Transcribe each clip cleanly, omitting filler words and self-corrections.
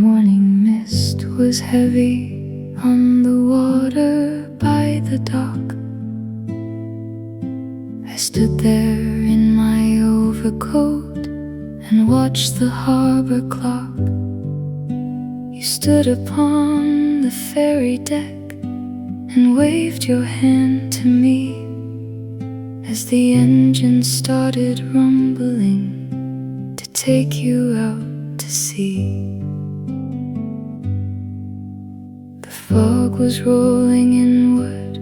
morning mist was heavy on the water by the dock. I stood there in my overcoat and watched the harbor clock. You stood upon the ferry deck and waved your hand to me as the engine started rumbling to take you out to sea. The fog was rolling inward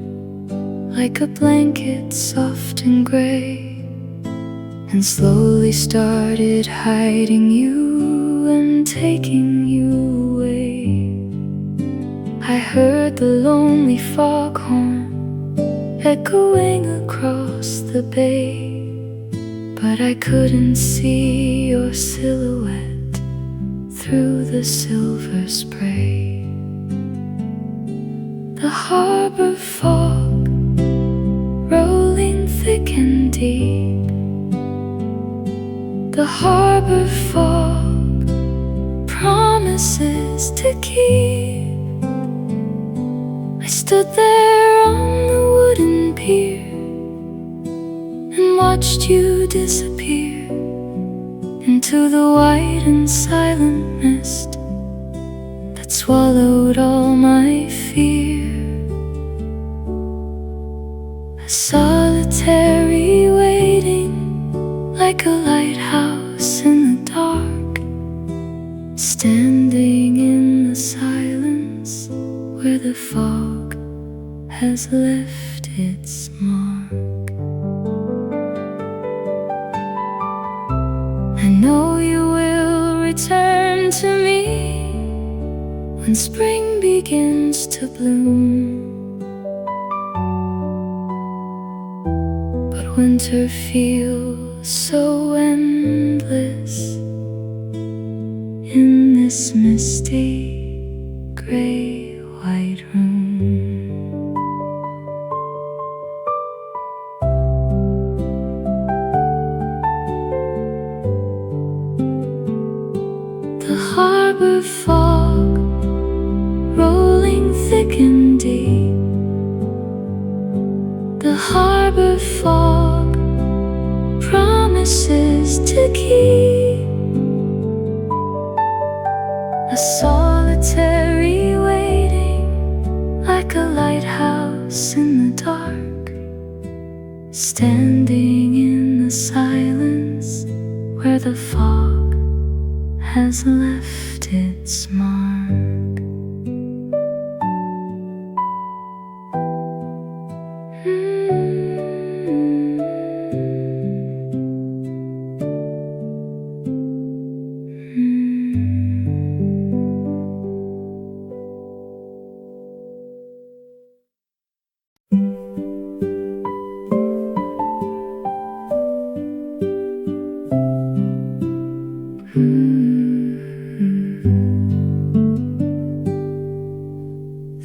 like a blanket soft and gray, and slowly started hiding you and taking you away. I heard the lonely foghorn echoing across the bay, but I couldn't see your silhouette through the silver spray. The harbor fog rolling thick and deep, the harbor fog promises to keep. I stood there on the wooden pier and watched you disappear into the white and silent mist that swallowed all my fear. A solitary waiting like a lighthouse in the dark, standing in the silence where the fog has left its mark. I know you will return to me when spring begins to bloom, but winter feels so endless in this misty gray white room. The harbor fog rolling thick and deep, the harbor fog promises to keep. A solitary waiting like a lighthouse in the dark, standing in the silence where the fog has left its mark.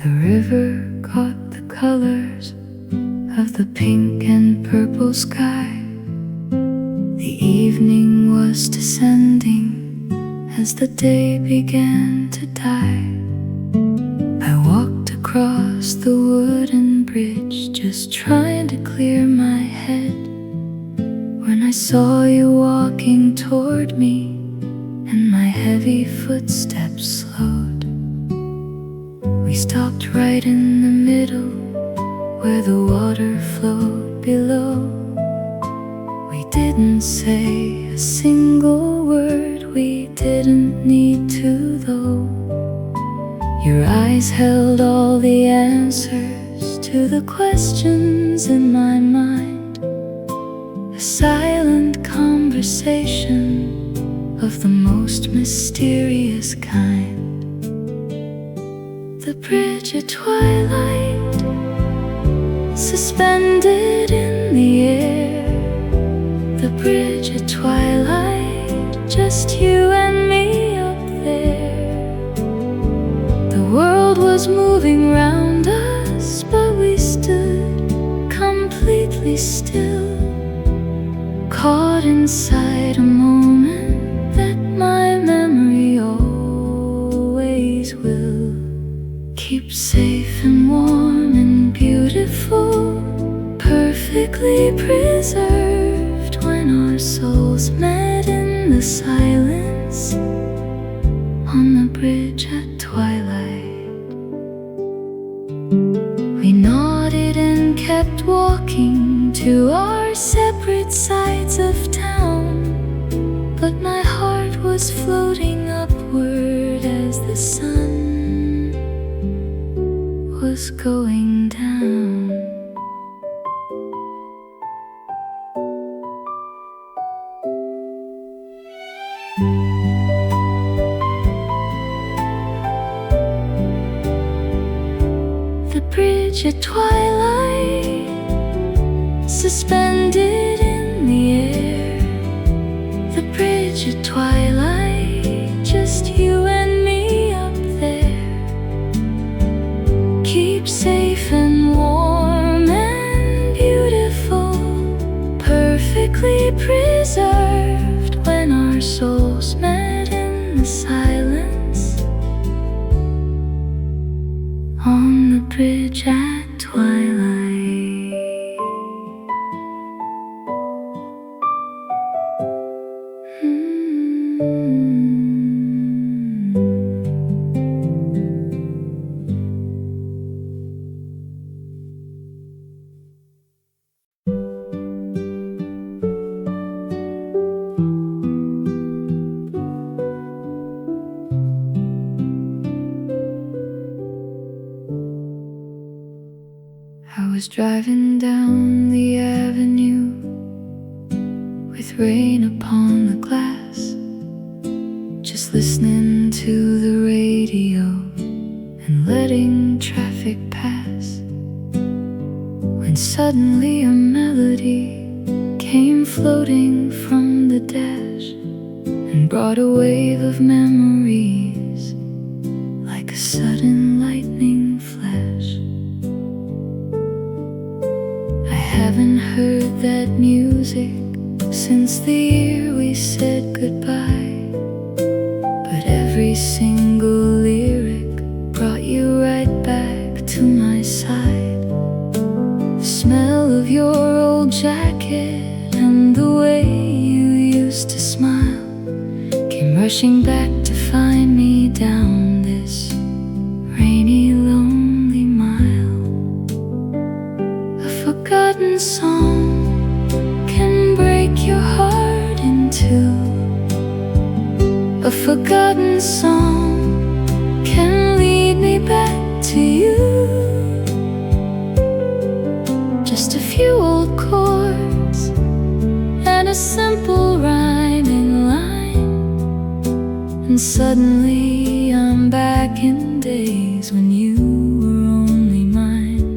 The river caught the colors of the pink and purple sky. The evening was descending as the day began to die. I walked across the wooden bridge, just trying to clear my head, when I saw you walking toward me and my heavy footsteps slowed. We stopped right in the middle where the water flowed below. We didn't say a single word, we didn't need to though. Your eyes held all the answers to the questions in my mind. A silent conversation of the most mysterious kind. The bridge at twilight, suspended in the air. The bridge at twilight, just you and me up there. The world was moving round us, but we stood completely still, caught inside a moment that my memory always will keep safe and warm and beautiful, perfectly preserved when our souls met in the silence on the bridge at twilight. We nodded and kept walking to our separate sides of town, but my heart was floating upward as the sun was going down. The bridge at twilight, suspended in the air. The bridge at twilight, just you and me up there. Keep safe and warm and beautiful, perfectly preserved when our souls met in the silence on the bridge at twilight. I was driving down the avenue with rain upon the glass, just listening to the radio and letting traffic pass, when suddenly a melody came floating from the dash and brought a wave of memories like a sudden lightning flash. I haven't heard that music since the year we said goodbye, but every single lyric brought you right back to my side. The smell of your old jacket and the way you used to smile came rushing back to find me down this rainy, lonely mile. A forgotten song can break your heart in two. A forgotten song can lead me back to you. Just a few old chords and a simple rhyming line, and suddenly I'm back in days when you were only mine.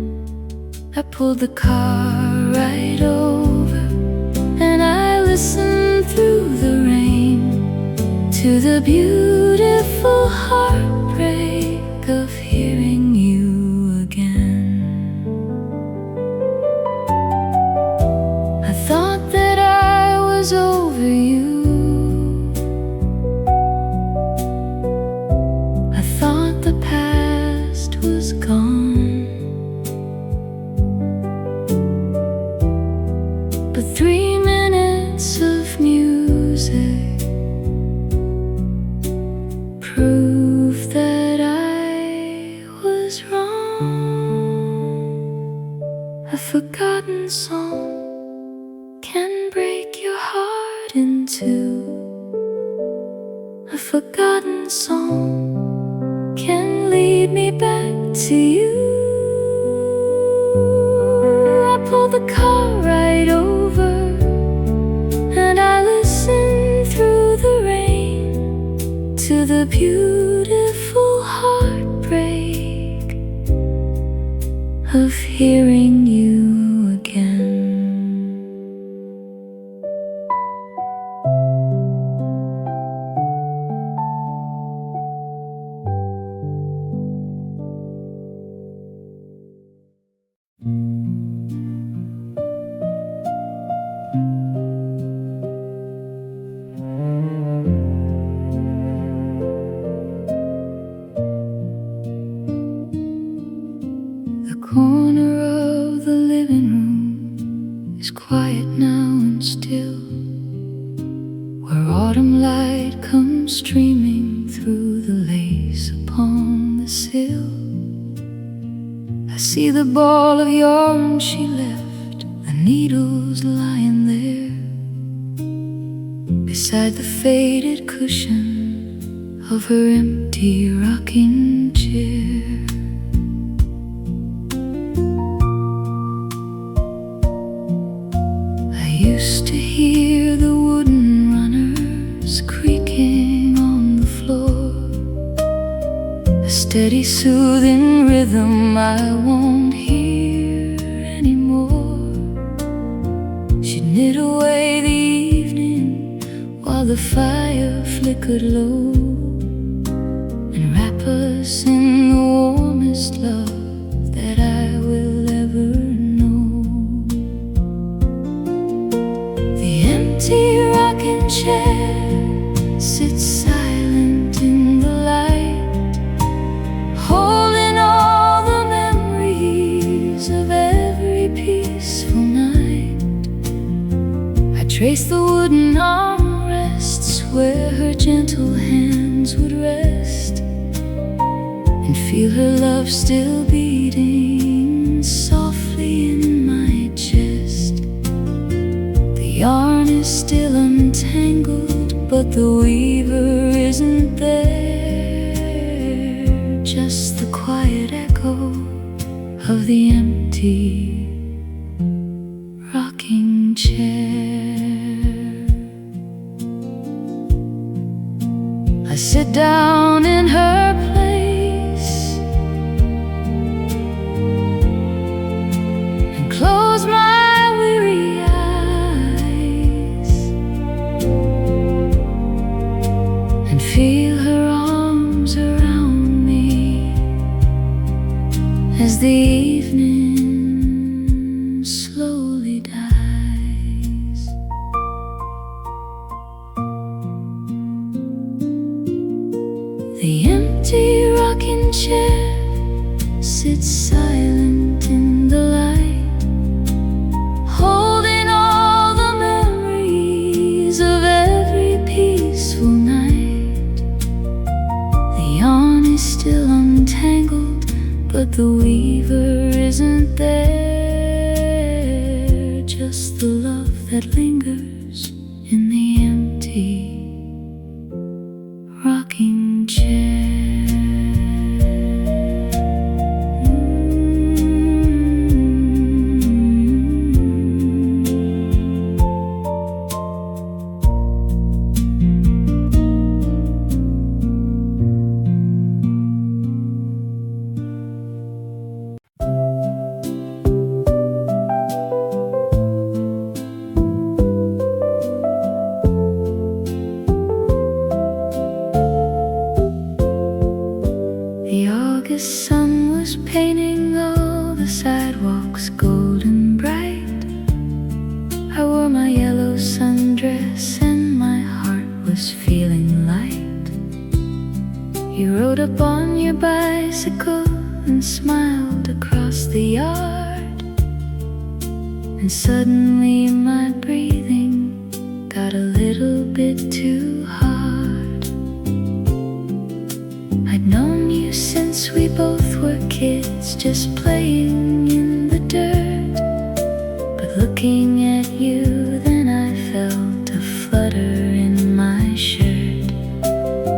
I pulled the car right over and I listened through the rain to the beautiful heartbreak of hearing you again. I thought that I was over you. I thought the past was gone. But 3 minutes of music prove that I was wrong. A forgotten song can break your heart in two. A forgotten song can lead me back to you. I pulled the car right over and I listened through the rain to the beautiful heartbreak of hearing you again. corner of the living room is quiet now and still, where autumn light comes streaming through the lace upon the sill. I see the ball of yarn she left, the needles lying there beside the faded cushion of her empty rocking chair. I used to hear the wooden runners creaking on the floor, a steady soothing rhythm I won't hear anymore. She knit away the evening while the fire flickered low, and wrap us in the warmest love that I will ever know. The empty rocking chair sits silent in the light, holding all the memories of every peaceful night. I trace the wooden armrests where her gentle hands would rest, and feel her love still beating softly in my chest. The yarn is still untangled, but the weaver isn't there, just the quiet echo of the empty rocking chair. I sit down in her place and close my weary eyes, and feel her arms around me as the evening slowly dies. The empty rocking chair sits silent in the light, holding all the memories of every peaceful night. The yarn is still untangled, but the weaver isn't there, just the love that lingers in the empty rocking chair. The August sun was painting all the sidewalks golden bright. I wore my yellow sundress and my heart was feeling light. You rode up on your bicycle and smiled across the yard, and suddenly my breathing got a little bit too hard. I'd known you since we both were kids, just playing in the dirt, but looking at you then I felt a flutter in my shirt.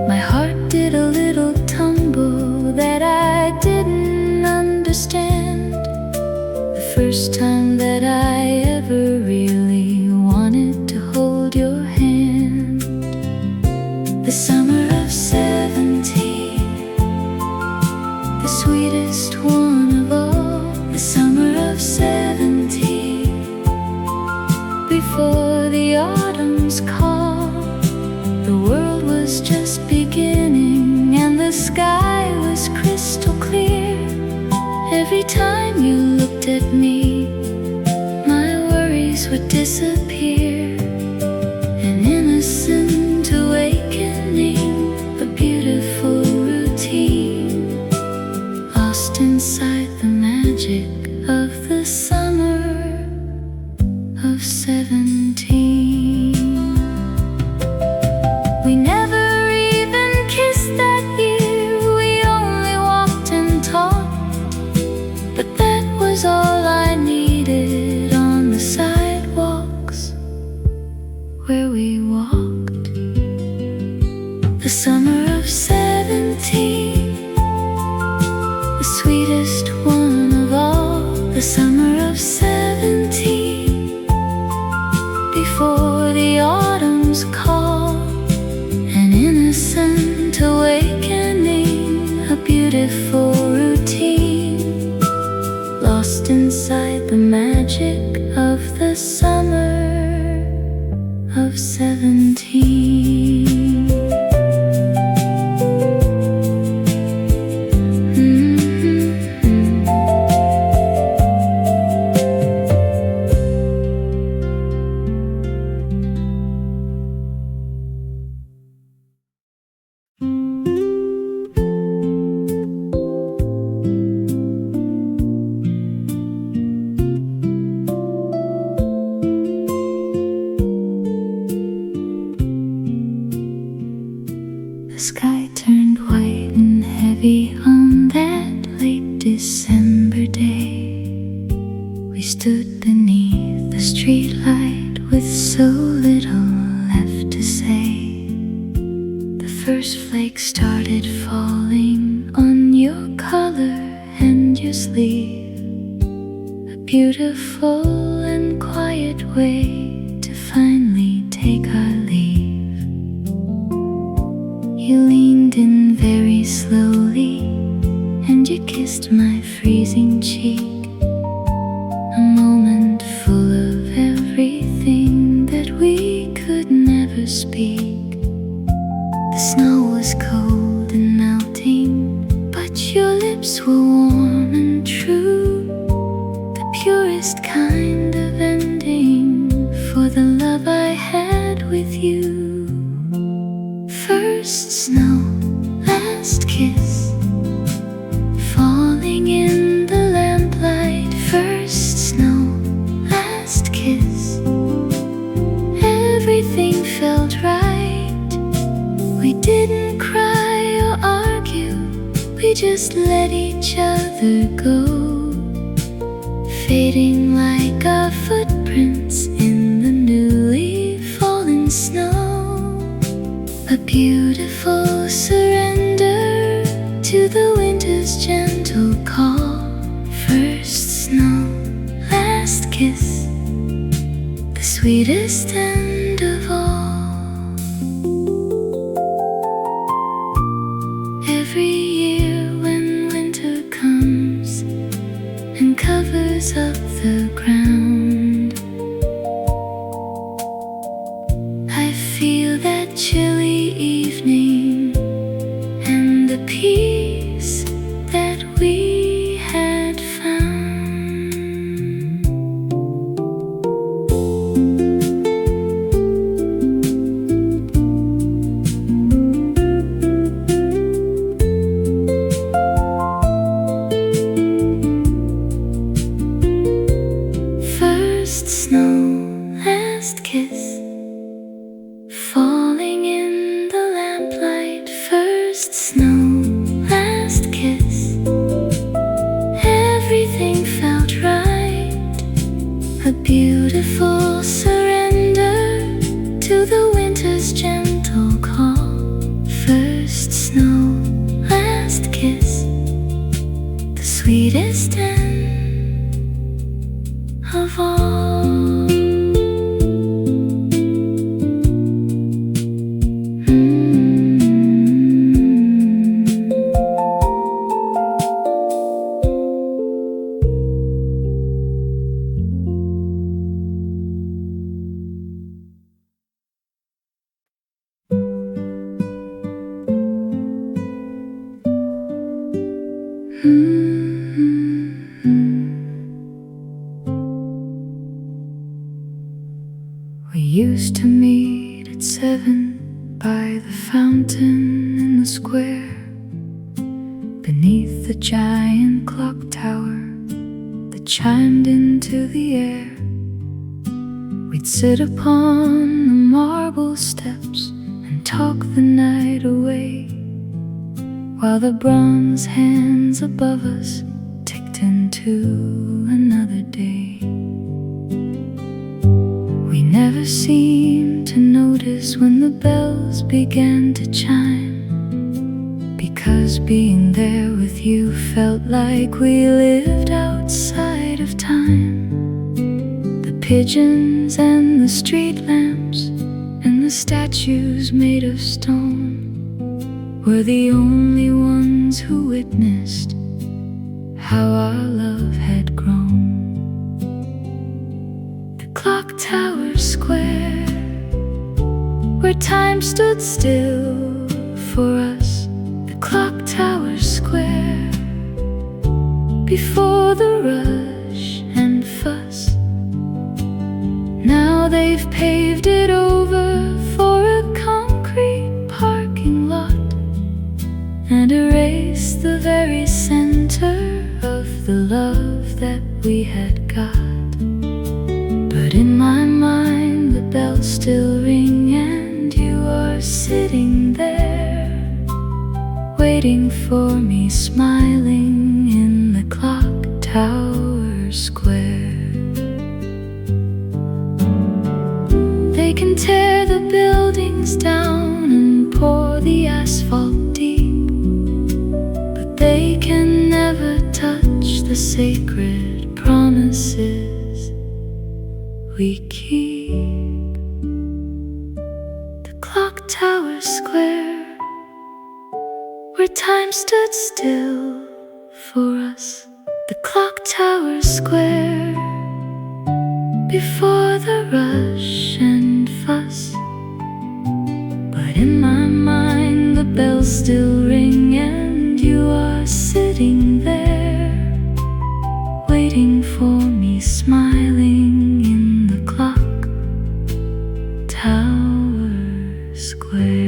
My heart did a little tumble that I didn't understand, the first time that I ever really wanted to hold your hand. The summer of 17, the sweetest one of all. The summer of 17, before the autumn's call. The world was just beginning and the sky was crystal clear. Every time you looked at me, my worries would disappear. An innocent awakening, a beautiful routine, lost inside summer of 17, before the autumn's call, an innocent awakening, a beautiful routine, lost inside the magic of the summer of 17. The sky turned white and heavy on that late December day. We stood beneath the streetlight with so little left to say. The first flake started falling on your collar and your sleeve, a beautiful and quiet way to finally take our leave. You leaned in very slowly, and you kissed my freezing cheek, a moment full of everything that we could never speak. The snow was cold and melting, but your lips were warm and true, the purest kind of ending for the love I had with you. First snow, last kiss, falling in the lamplight. First snow, last kiss, everything felt right. We didn't cry or argue, we just let each other go, fading like our footprints in the newly fallen snow. A beautiful surrender to the winter's gentle call. First snow, last kiss, the sweetest end of all. Every year when winter comes and covers up the ground, I feel that chilly evening and the peace that we had found. First snow, last kiss, falling in the lamplight. First snow, last kiss, everything felt right. A beautiful surrender to the winter's gentle call. First snow, last kiss, the sweetest end of all. We used to meet at 7 by the fountain in the square, beneath the giant clock tower that chimed into the air. We'd sit upon the marble steps and talk the night away, while the bronze hands above us ticked into another day. We never seemed to notice when the bells began to chime, because being there with you felt like we lived outside light of time. The pigeons and the street lamps and the statues made of stone were the only ones who witnessed how our love had grown. The Clocktower Square, where time stood still for us. The Clocktower Square, before the rush and fuss. Now they've paved it over for a concrete parking lot and erased the very center of the love that we had got. But in my mind the bells still ring and you are sitting there waiting for me, smiling in the Clocktower Square. They can tear the buildings down and pour the asphalt deep, but they can never touch the sacred promises we keep. The Clocktower Square, where time stood still for us. The Clocktower Square, before the rush and fuss. But in my mind the bells still ring and you are sitting there waiting for me, smiling in the Clocktower Square.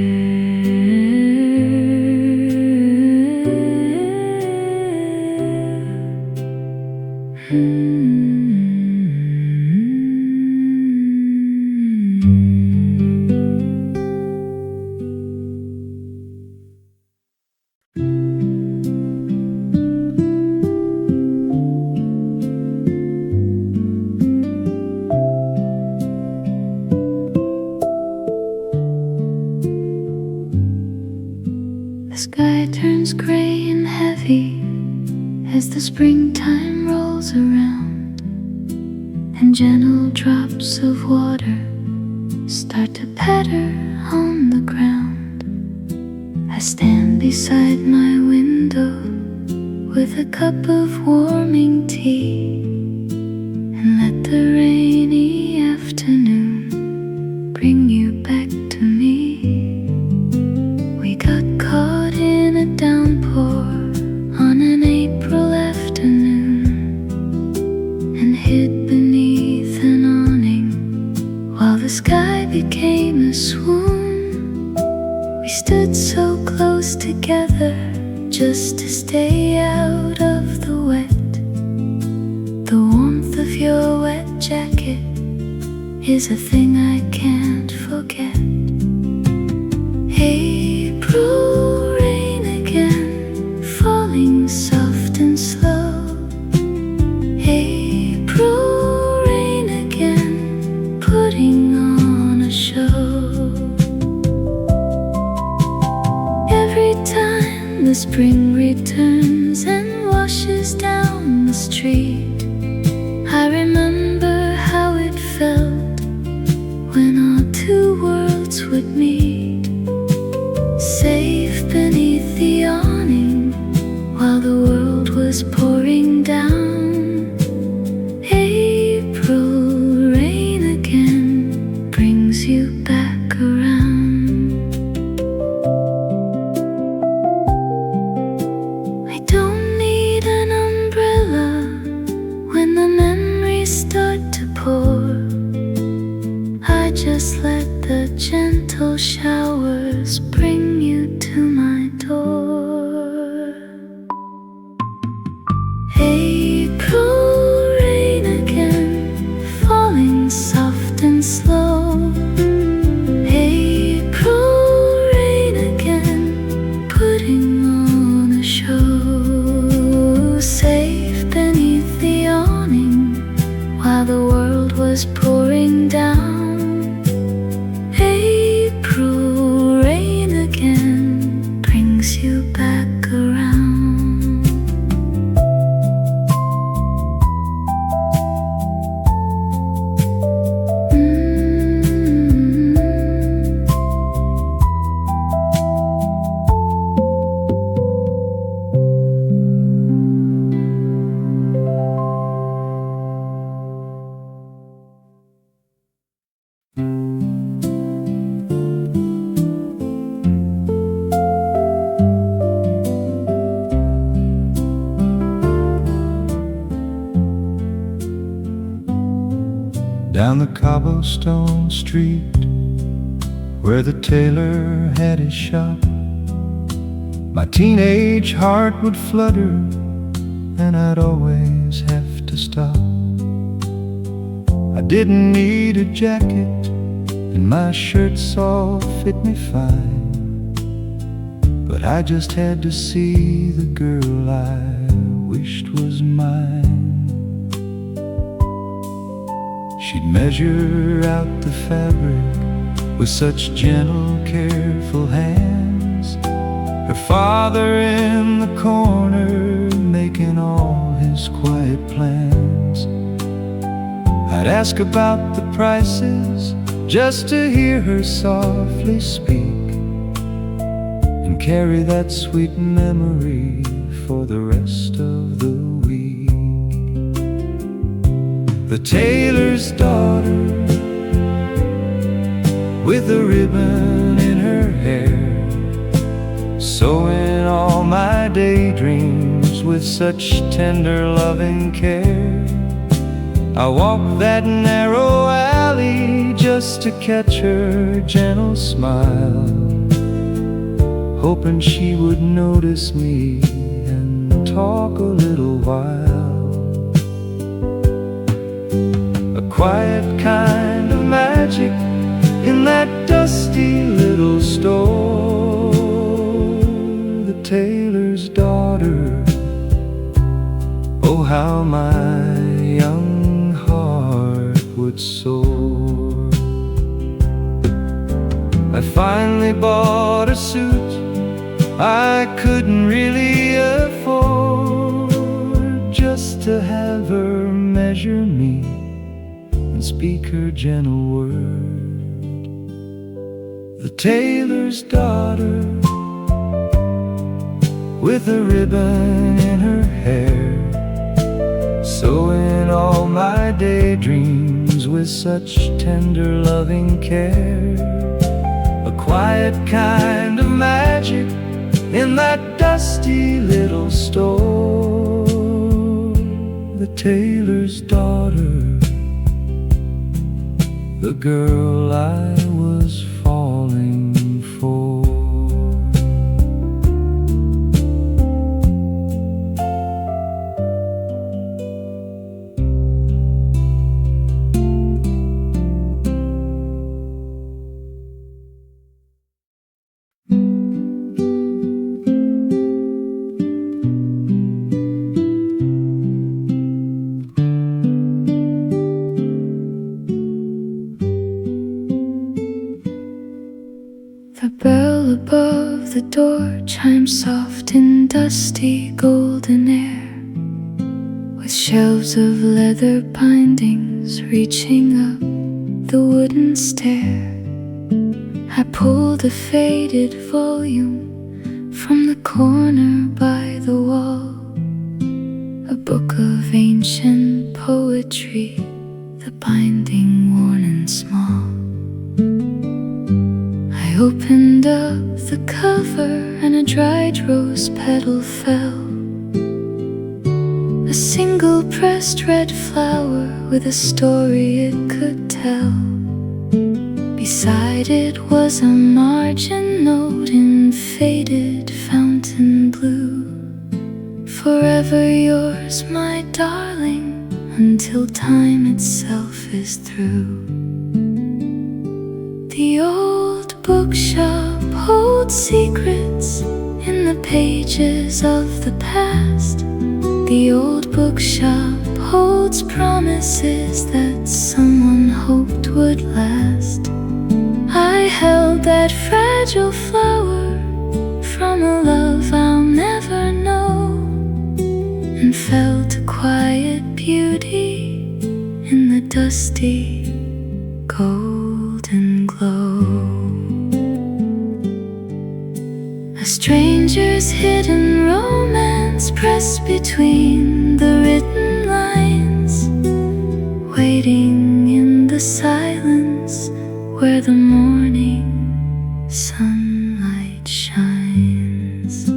The sky turns gray and heavy as the springtime rolls around, and gentle drops of water start to patter on the ground. I stand beside my window with a cup of warming tea and let the rainy afternoon bring you back to me. We got caught in a downpour on an April afternoon and hid beneath an awning while the sky became a swoon. We stood so close together just to stay out of the wet. The warmth of your wet jacket is a thing I can't forget. April rain again, falling soft and slow. April rain again, putting on a show. Every time the spring returns and washes down the street, I remember how it felt when our two worlds would meet. Safe beneath the awning while the world was pouring down. April rain again brings you back around. I don't need an umbrella when the memories start to pour. I just let the gentle showers bring you to my door. April rain again, falling soft and slow. April rain again, putting on a show. Safe beneath the awning while the world was pouring down. April rain again. down the cobblestone street where the tailor had his shop. My teenage heart would flutter and I'd always have to stop. I didn't need a jacket and my shirts all fit me fine, but I just had to see the girl I wished was mine. She'd measure out the fabric with such gentle, careful hands, her father in the corner making all his quiet plans. I'd ask about the prices just to hear her softly speak, and carry that sweet memory for the rest of the week. The tailor's daughter, with a ribbon in her hair, sewing all my daydreams with such tender loving care. I walked that narrow alley just to catch her gentle smile, hoping she would notice me and talk a little while. A quiet kind of magic in that dusty little store. The tailor's daughter, oh how my young heart would soar. I finally bought a suit I couldn't really afford, just to have her measure me and speak her gentle word. The tailor's daughter, with a ribbon in her hair, sewing all my daydreams with such tender loving care. A quiet kind of magic in that dusty little store. The tailor's daughter, the girl I was falling for. The bell above the door chimes soft in dusty golden air, with shelves of leather bindings reaching up the wooden stair. I pulled a faded volume from the corner by the wall, a book of ancient poetry, the binding worn and small. I opened up the cover and a dried rose petal fell, a single pressed red flower with a story it could tell. Beside it was a margin note in faded fountain blue: forever yours, my darling, until time itself is through. The old bookshop holds secrets in the pages of the past. The old bookshop holds promises that someone hoped would last. I held that fragile flower from a love I'll never know, and felt a quiet beauty in the dusty golden glow. A stranger's hidden romance pressed between the written lines, waiting in the silence where the morning sunlight shines.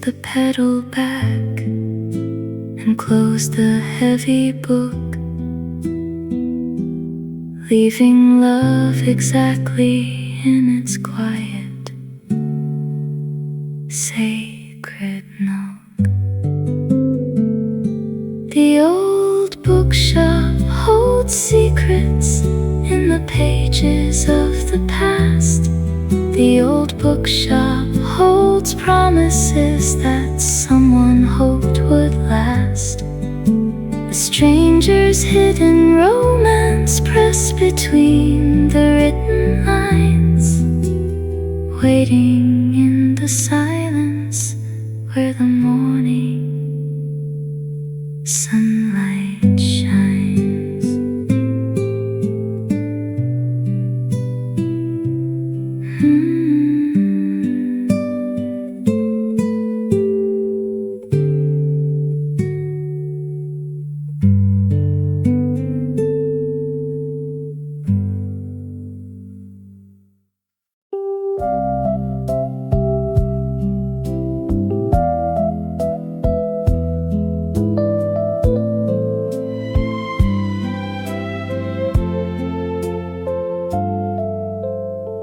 the pedal back and closed the heavy book, leaving love exactly in its quiet, sacred nook. The old bookshop holds secrets in the pages of the past. The old bookshop holds promises that someone hoped would last. A stranger's hidden romance pressed between the written lines, waiting in the silence where the morning sunlight shines.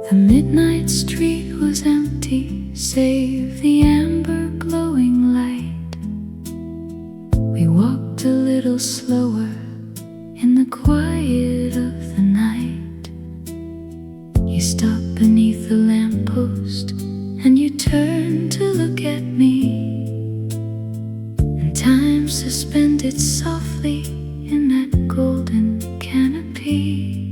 The midnight street was empty, save the amber glowing light. We walked a little slower in the quiet of the night. You stopped beneath the lamppost and you turned to look at me, and time suspended softly in that golden canopy.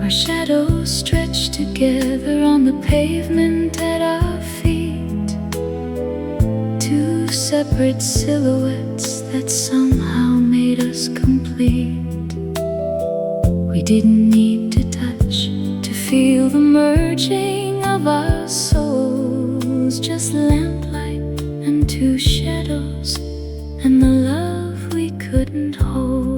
Our shadows stretched together on the pavement at our feet, two separate silhouettes that somehow made us complete. We didn't need to touch to feel the merging of our souls, just lamplight and two shadows and the love we couldn't hold.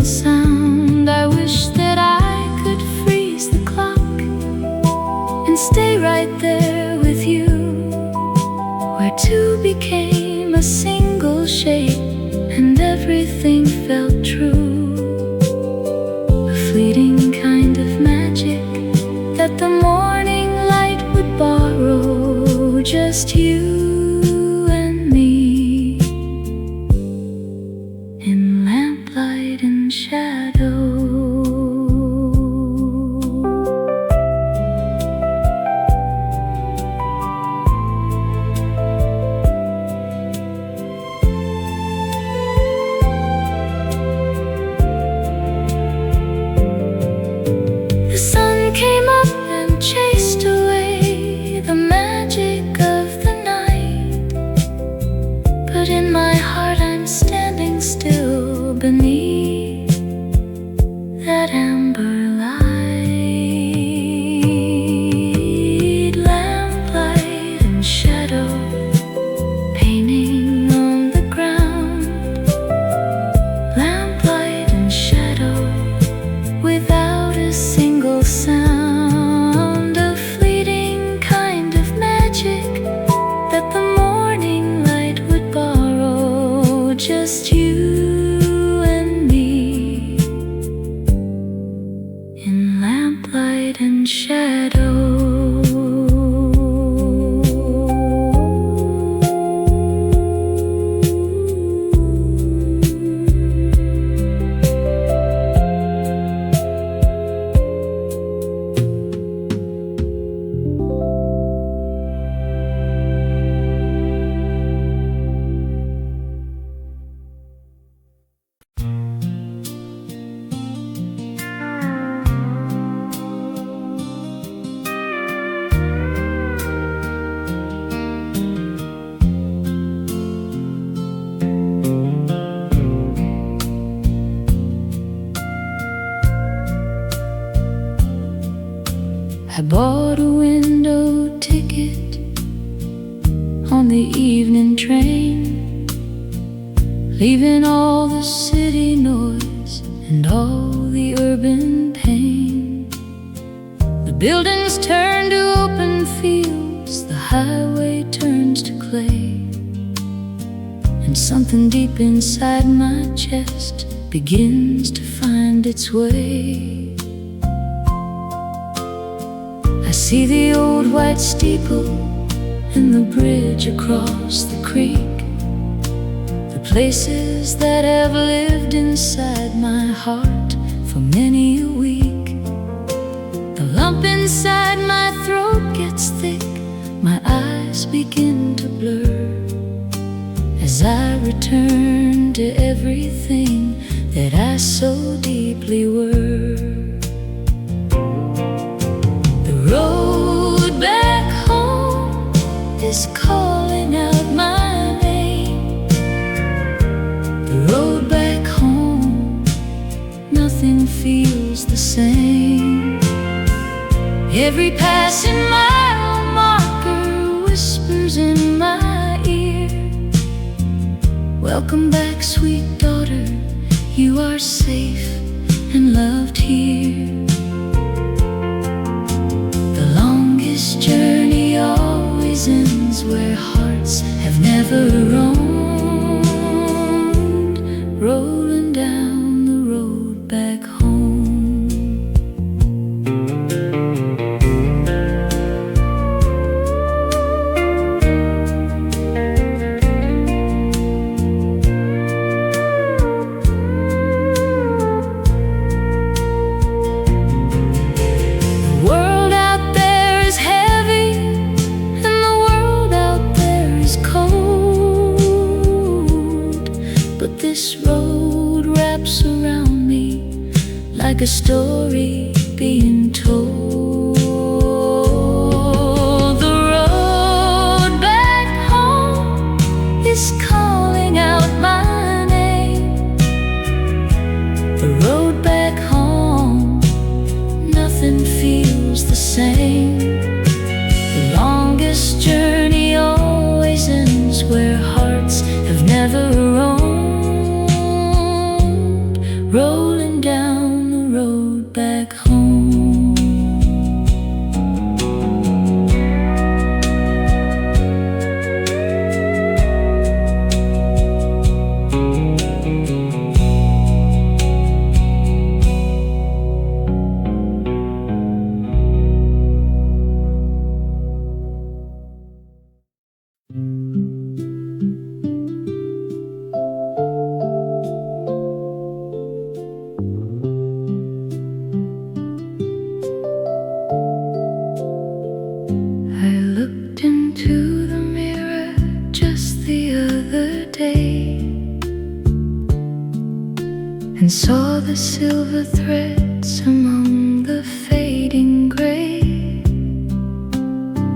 Sound. I wish that I could freeze the clock and stay right there with you, where two became a single shape and everything felt true. A fleeting kind of magic that the morning light would borrow, just you and me in lamplight and shadow. The sun came up and chased away the magic of the night, but in my heart I'm standing still beneath that amber light. Lamplight and shadow painting on the ground. Lamplight and shadow without a single sound. A fleeting kind of magic that the morning light would borrow, just you and evening train, leaving all the city noise and all the urban pain. The buildings turn to open fields, the highway turns to clay, and something deep inside my chest begins to find its way. I see the old white steeple and the bridge across the creek, the places that have lived inside my heart for many a week. The lump inside my throat gets thick, my eyes begin to blur as I return to everything that I so deeply were. The road back home is calling out my name. The road back home, nothing feels the same. Every passing mile marker whispers in my ear, welcome back, sweet daughter, you are safe and loved here. The longest journey always ends where hearts have never roamed, rolling down the road back home. Like a story being told. The road back home is calling out my name. The road back home, nothing feels the same. The longest journey always ends where hearts have never roamed, rolling down road back home. And saw the silver threads among the fading gray.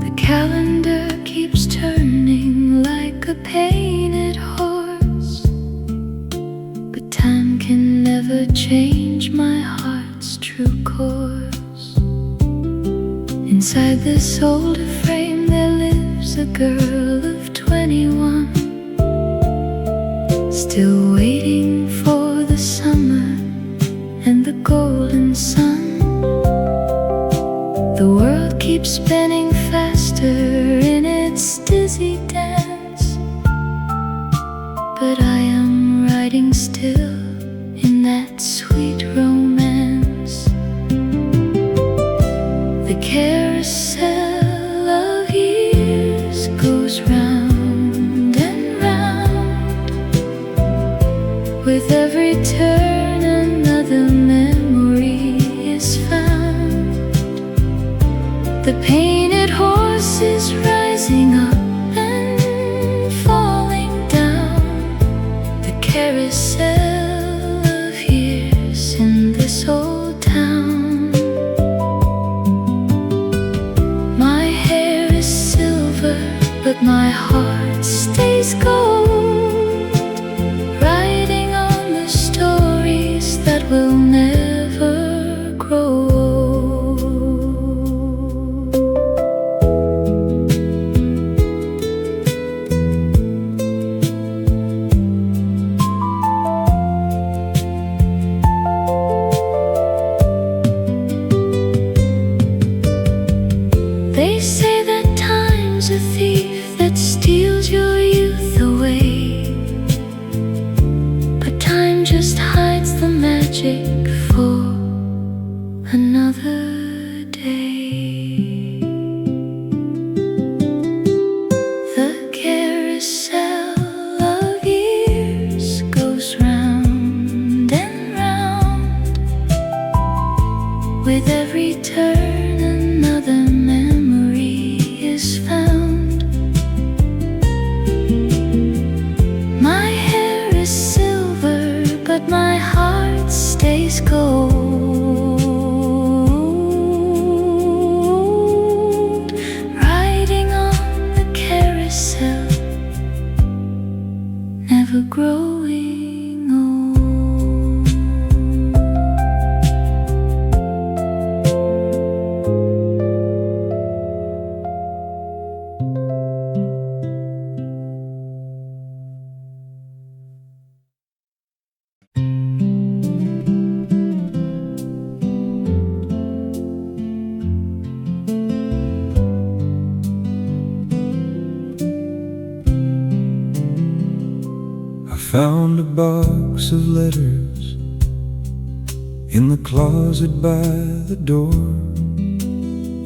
The calendar keeps turning like a painted horse, but time can never change my heart's true course. Inside this older frame there lives a girl of 21, still waiting for the summer and the golden sun. The world keeps spinning faster in its dizzy dance, but I am riding still in that sweet romance. The carousel of years goes round and round, with every turn another memory is found. The painted horse is rising up and falling down, the carousel of years in this old town. My hair is silver, but my heart stays gold, riding on the stories that will never grow old. never growing old. Found a box of letters in the closet by the door.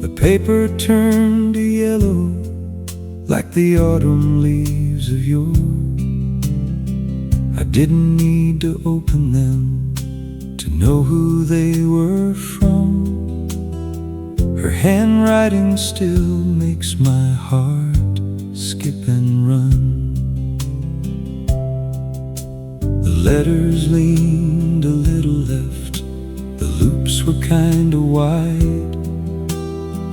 The paper turned to yellow like the autumn leaves of yore. I didn't need to open them to know who they were from. Her handwriting still makes my heart skip and run. The letters leaned a little left, the loops were kinda wide,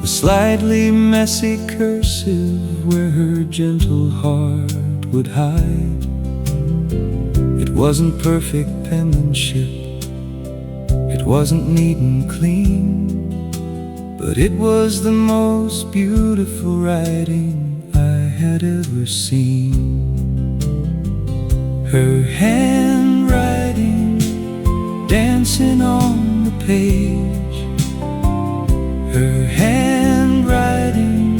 a slightly messy cursive where her gentle heart would hide. It wasn't perfect penmanship, it wasn't neat and clean, but it was the most beautiful writing I had ever seen. Her handwriting dancing on the page, her handwriting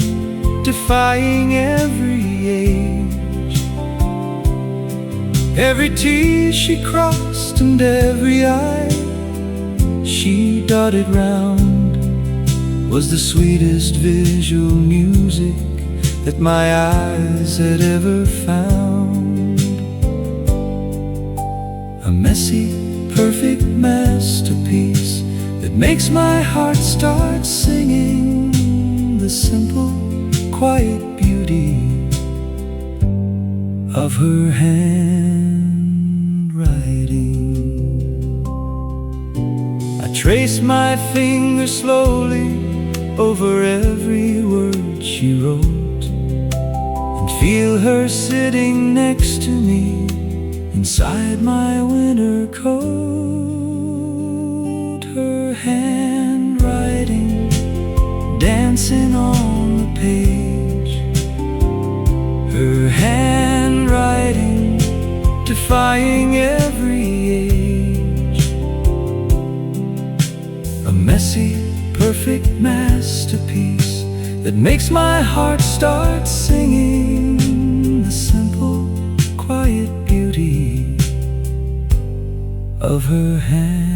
defying every age. Every T she crossed and every I she dotted round was the sweetest visual music that my eyes had ever found. A messy, perfect masterpiece that makes my heart start singing. The simple, quiet beauty of her handwriting. I trace my finger slowly over every word she wrote, and feel her sitting next to me inside my winter coat. Her handwriting dancing on the page, her handwriting defying every age. A messy, perfect masterpiece that makes my heart start singing. The simple, quiet beauty of her handwriting.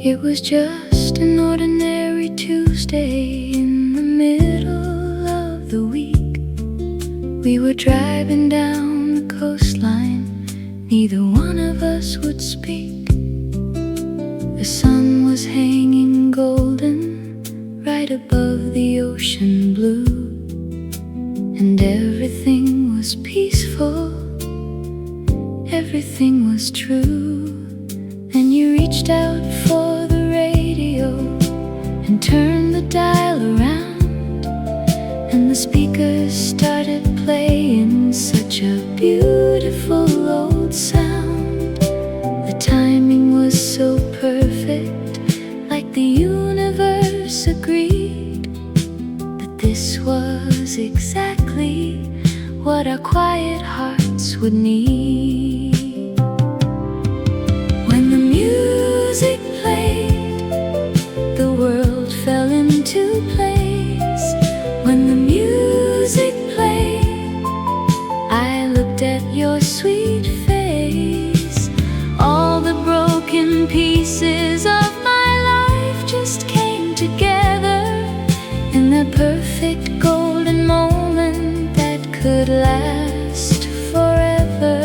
It was just an ordinary Tuesday in the middle of the week. We were driving down the coastline, neither one of us would speak. The sun was hanging golden right above the ocean blue, and everything was peaceful, everything was true. And you reached out for the radio and turned the dial around, and the speakers started playing such a beautiful old sound. The timing was so perfect, like the universe agreed that this was exactly what our quiet hearts would need. When the music played, the world fell into place. When the music played, I looked at your sweet face. All the broken pieces of my life just came together in the perfect golden moment that could last forever.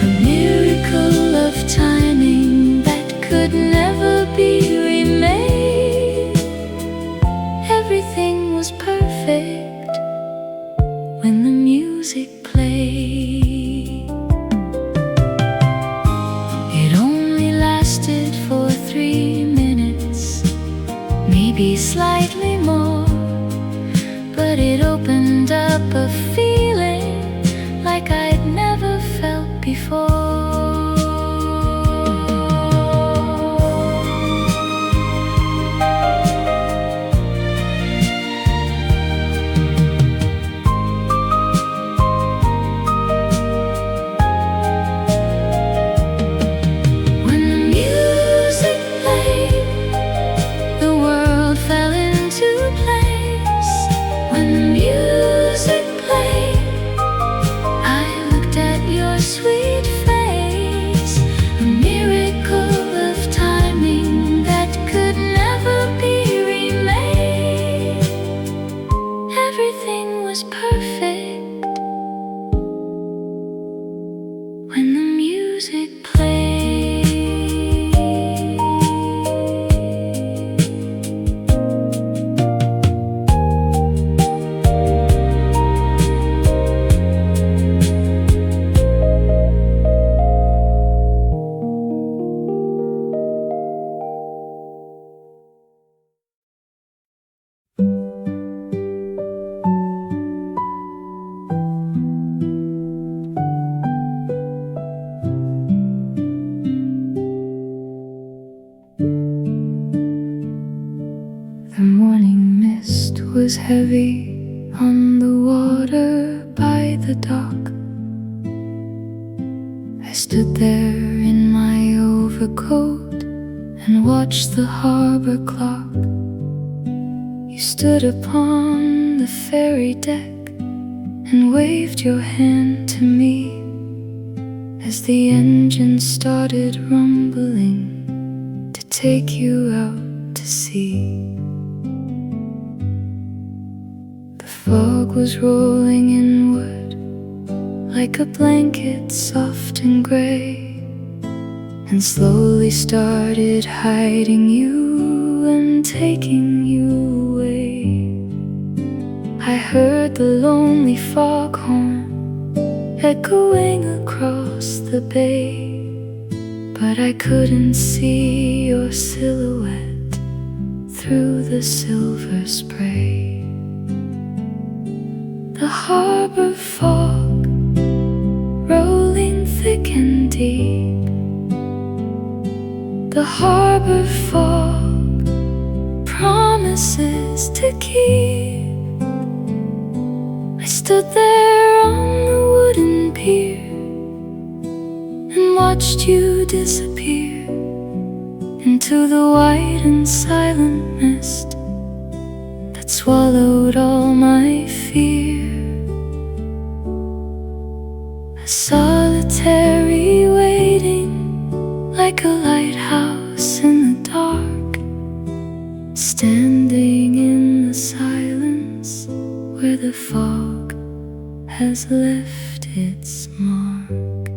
A miracle of timing that could never be remade. Everything was perfect when the music played. It only lasted for 3 minutes, maybe slightly more, but it opened up a feeling like I'd never felt before. Was heavy on the water by the dock. I stood there in my overcoat and watched the harbor clock. You stood upon the ferry deck and waved your hand to me as the engine started rumbling to take you out to sea. Fog was rolling inward like a blanket soft and gray, and slowly started hiding you and taking you away. I heard the lonely foghorn echoing across the bay, but I couldn't see your silhouette through the silver spray. The harbor fog, rolling thick and deep. The harbor fog promises to keep. I stood there on the wooden pier and watched you disappear into the white and silent mist that swallowed all my fear. A solitary waiting like a lighthouse in the dark, standing in the silence where the fog has left its mark.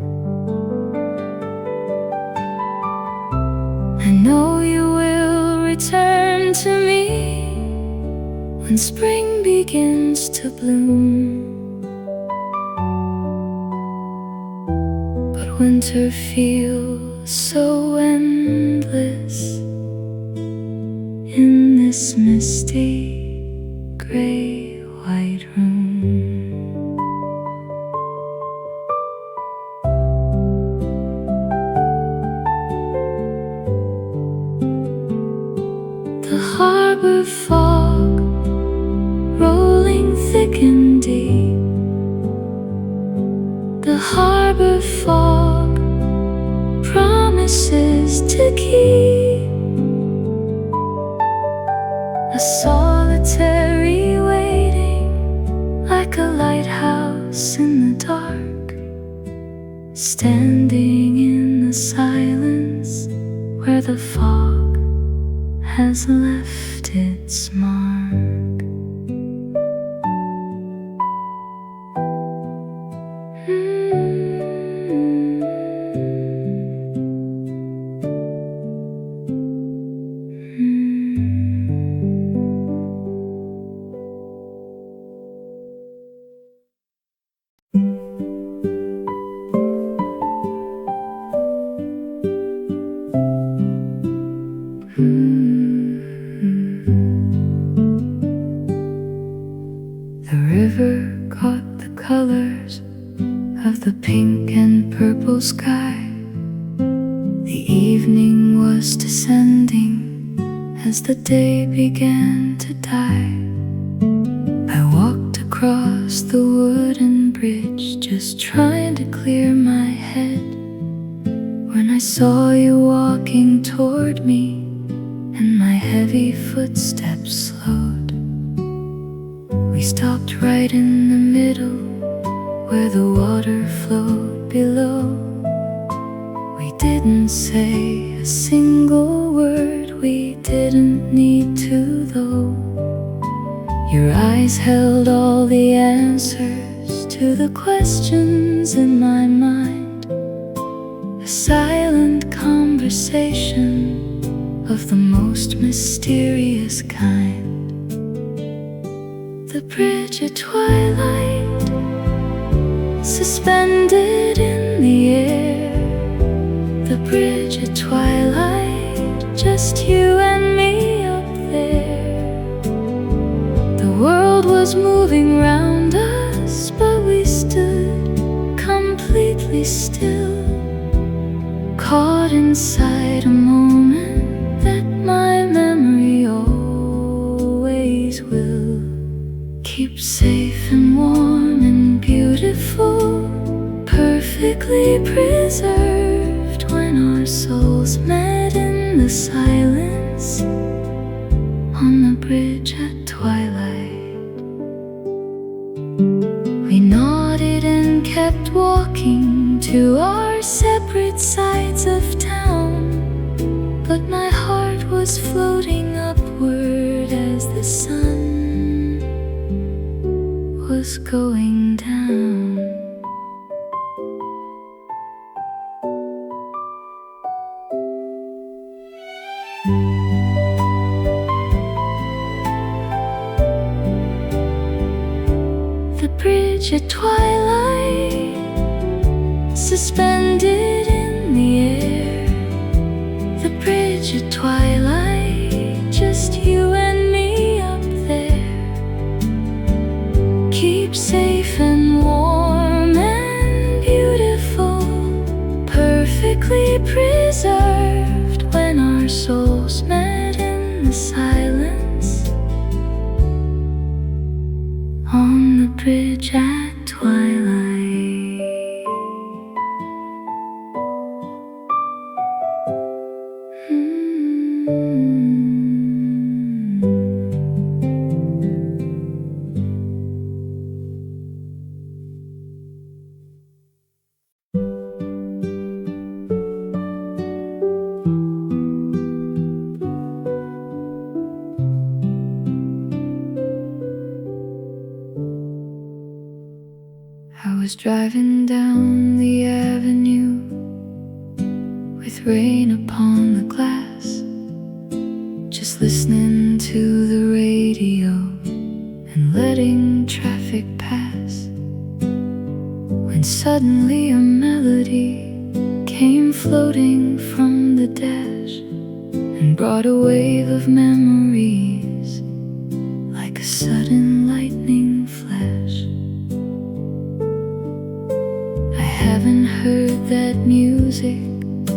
I know you will return to me when spring begins to bloom. Winter feels so endless in this misty gray-white room. The harbor fog, rolling thick and deep. The harbor fog promises to keep. A solitary waiting like a lighthouse in the dark, standing in the silence where the fog has left its mark. The river caught the colors of the pink and purple sky. The evening was descending as the day began to die. I walked across the wooden bridge, just trying to clear my head, when I saw you walking toward me, and my heavy footsteps slowed. We stopped right in the middle, where the water flowed below. We didn't say a single word, we didn't need to though. Your eyes held all the answers to the questions in my mind. A silent conversation of the most mysterious kind. The bridge at twilight, suspended in the air. The bridge at twilight, just you and me up there. The world was moving round us, but we stood completely still, caught inside a moment that my memory always will. Keep safe and warm and beautiful, perfectly preserved, when our souls met in the silence on the bridge at twilight. We nodded and kept walking to our separate sides of town, but my heart was floating upward as the sun was going down. The bridge at twilight, suspended in the air. The bridge at twilight, just you and me up there. Keep safe and warm and beautiful, perfectly preserved, when our souls met in the silence on the bridge at twilight. I was driving down the avenue with rain upon the glass, just listening to the radio and letting traffic pass, when suddenly a melody came floating from the dash and brought a wave of memories like a sudden lightning flash. I haven't heard that music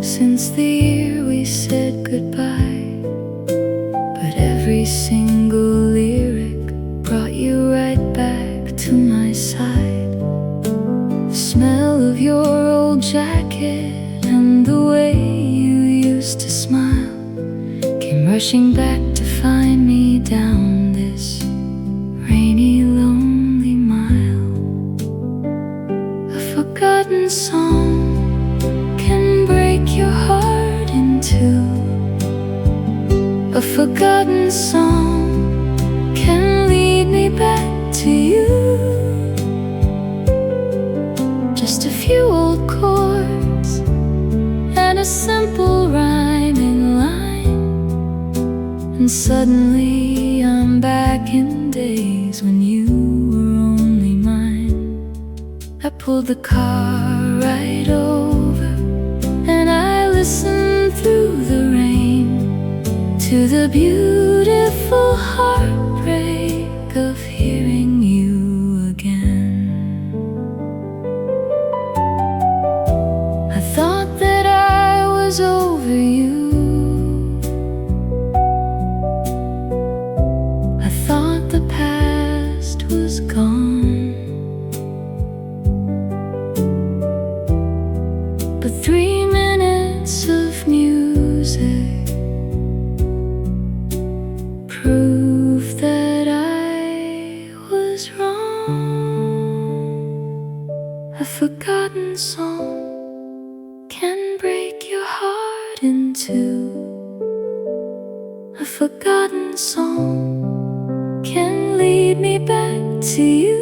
since the year we said goodbye, but every single lyric brought you right back to my side. The smell of your old jacket and the way you used to smile came rushing back to find me down this rainy, lonely mile. A forgotten song can break your heart in two. A forgotten to you. Just a few old chords and a simple rhyming line, and suddenly I'm back in days when you were only mine. I pulled the car right over and I listened through the rain to the beautiful heartbreak of hearing you again. I thought that I was over you. I thought the past was gone. But 3 minutes of music prove that I was wrong. A forgotten song can break your heart in two. A forgotten song can lead me back to you.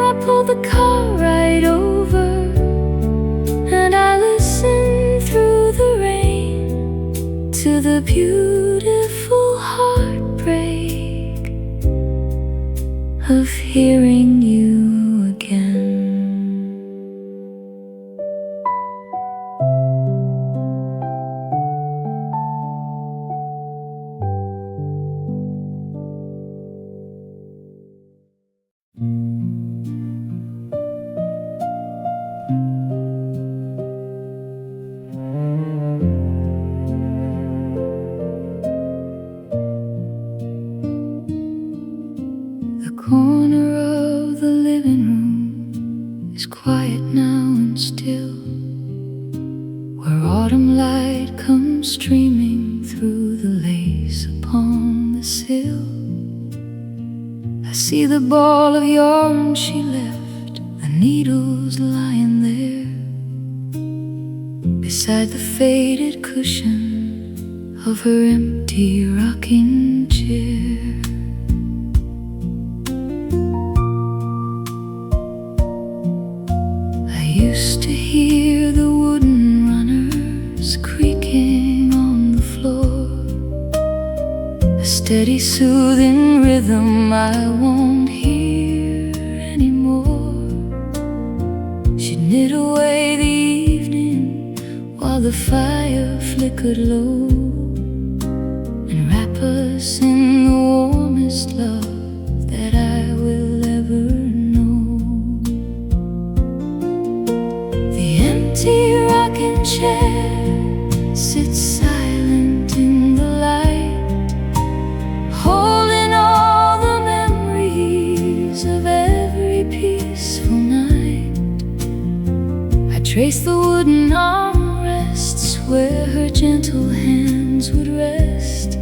I pulled the car right over and I listened through the rain to the beautiful heartbreak of hearing you again. The corner of the living room is quiet now and still, where autumn light comes streaming through the lace upon the sill. I see the ball of yarn she left, the needles lying there beside the faded cushion of her empty rocking chair. I used to hear the wooden runners creaking on the floor, a steady soothing rhythm I won't hear anymore. She knit away the evening while the fire flickered low, and wrap us in the warmest love that I will ever know. The empty rocking chair sits silent in the light, holding all the memories of every peaceful night. I trace the wooden armrests where her gentle hands would rest,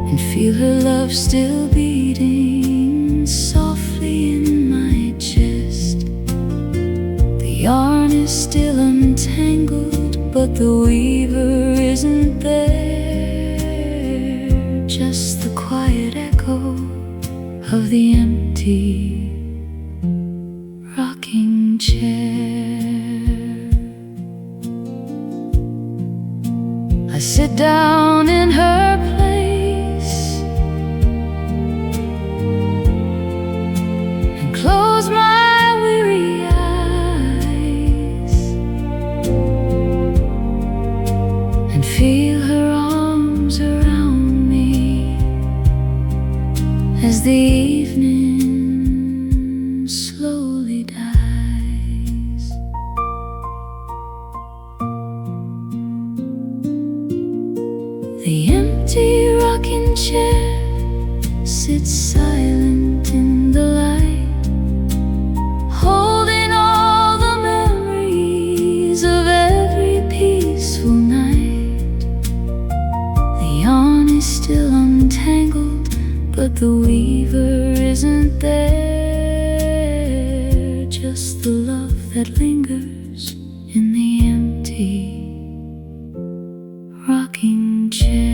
and feel her love still beating softly in my chest. The yarn is still untangled, but the weaver isn't there, just the quiet echo of the empty rocking chair. I sit down in her place and close my weary eyes and feel her arms around me as the evening slowly dies. The empty rocking chair sits silent in the light, holding all the memories of every peaceful night. The yarn is still untangled, but the weaver isn't there, just the love that lingers in the empty rocking chair.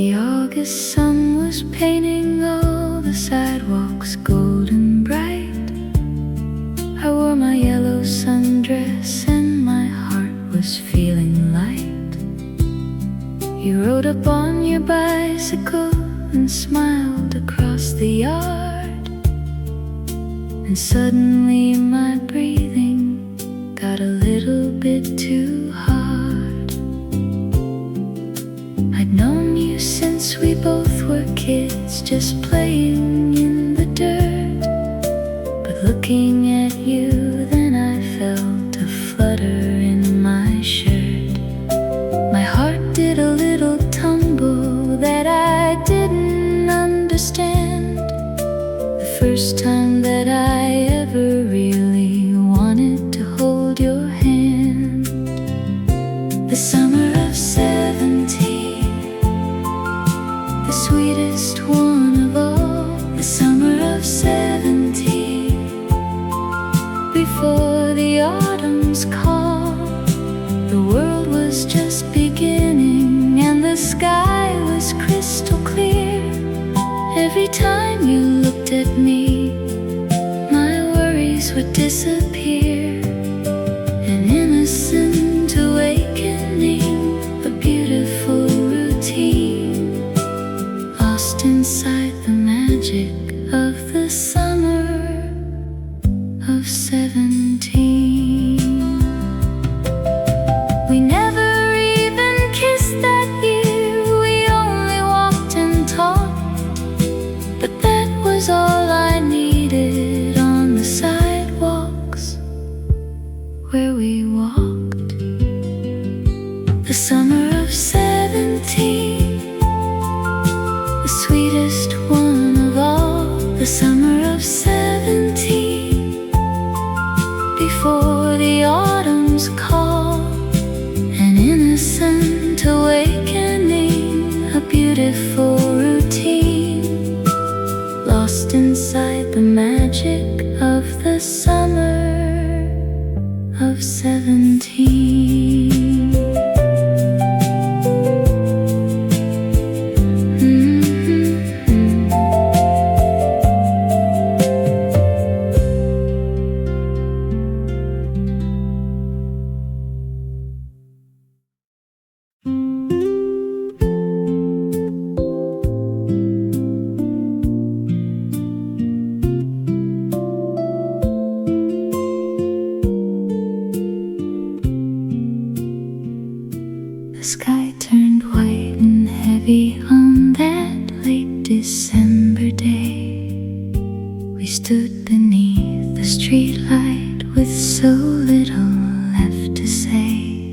The August sun was painting all the sidewalks golden bright. I wore my yellow sundress and my heart was feeling light. You rode up on your bicycle and smiled across the yard. And suddenly my breathing got a little bit too hard. I'd known you since we both were kids, just playing in the dirt. But looking at you, then I felt a flutter in my shirt. My heart did a little tumble that I didn't understand. The first time that I ever really wanted to hold your hand. The summer of 17, the sweetest one of all. The summer of 17, before the autumn's call. The world was just beginning and the sky was crystal clear. Every time you looked at me, my worries would disappear. An innocent awakening, a beautiful routine, lost inside the magic of the summer of 17. We never even kissed that year, we only walked and talked. But that was all I needed on the sidewalks where we walked. The summer of 17, the sweetest one of all. The summer of 17, before the autumn's call. An innocent awakening, a beautiful routine, lost inside the magic of the summer of 17. The sky turned white and heavy on that late December day. We stood beneath the streetlight with so little left to say.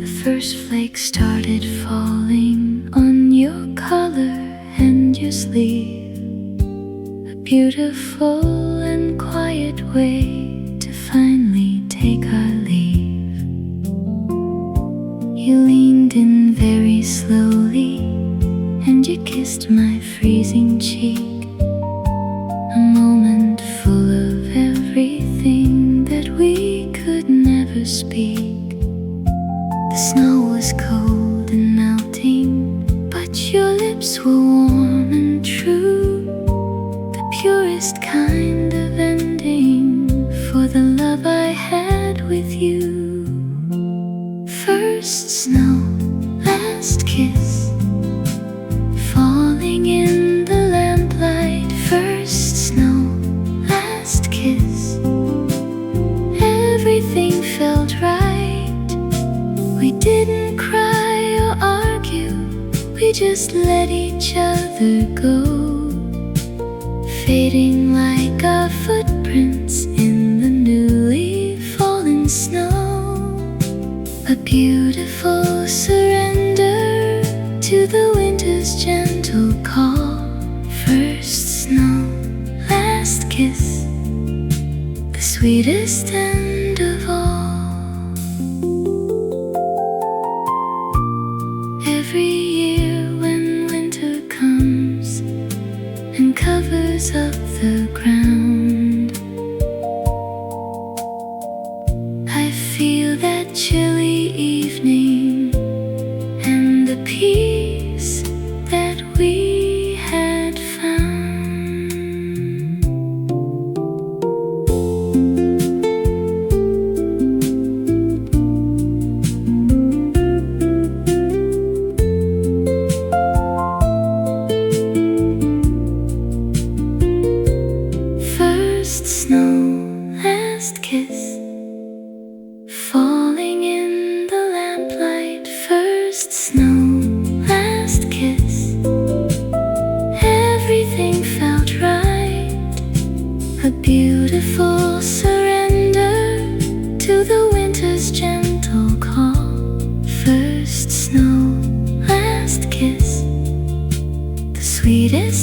The first flake started falling on your collar and your sleeve. A beautiful and quiet way to finally take our leave. You leaned in very slowly and you kissed my freezing cheek. A moment full of everything that we could never speak. The snow was cold and melting, but your lips were warm and true. The purest kind of ending for the love I had with you. First snow, last kiss, falling in the lamplight. First snow, last kiss, everything felt right. We didn't cry or argue, we just let each other go, fading like our footprints in the newly fallen snow. A beautiful surrender to the winter's gentle call. First snow, last kiss, the sweetest end of all. Every year when winter comes and covers up the ground, I feel that chilly evening and the peace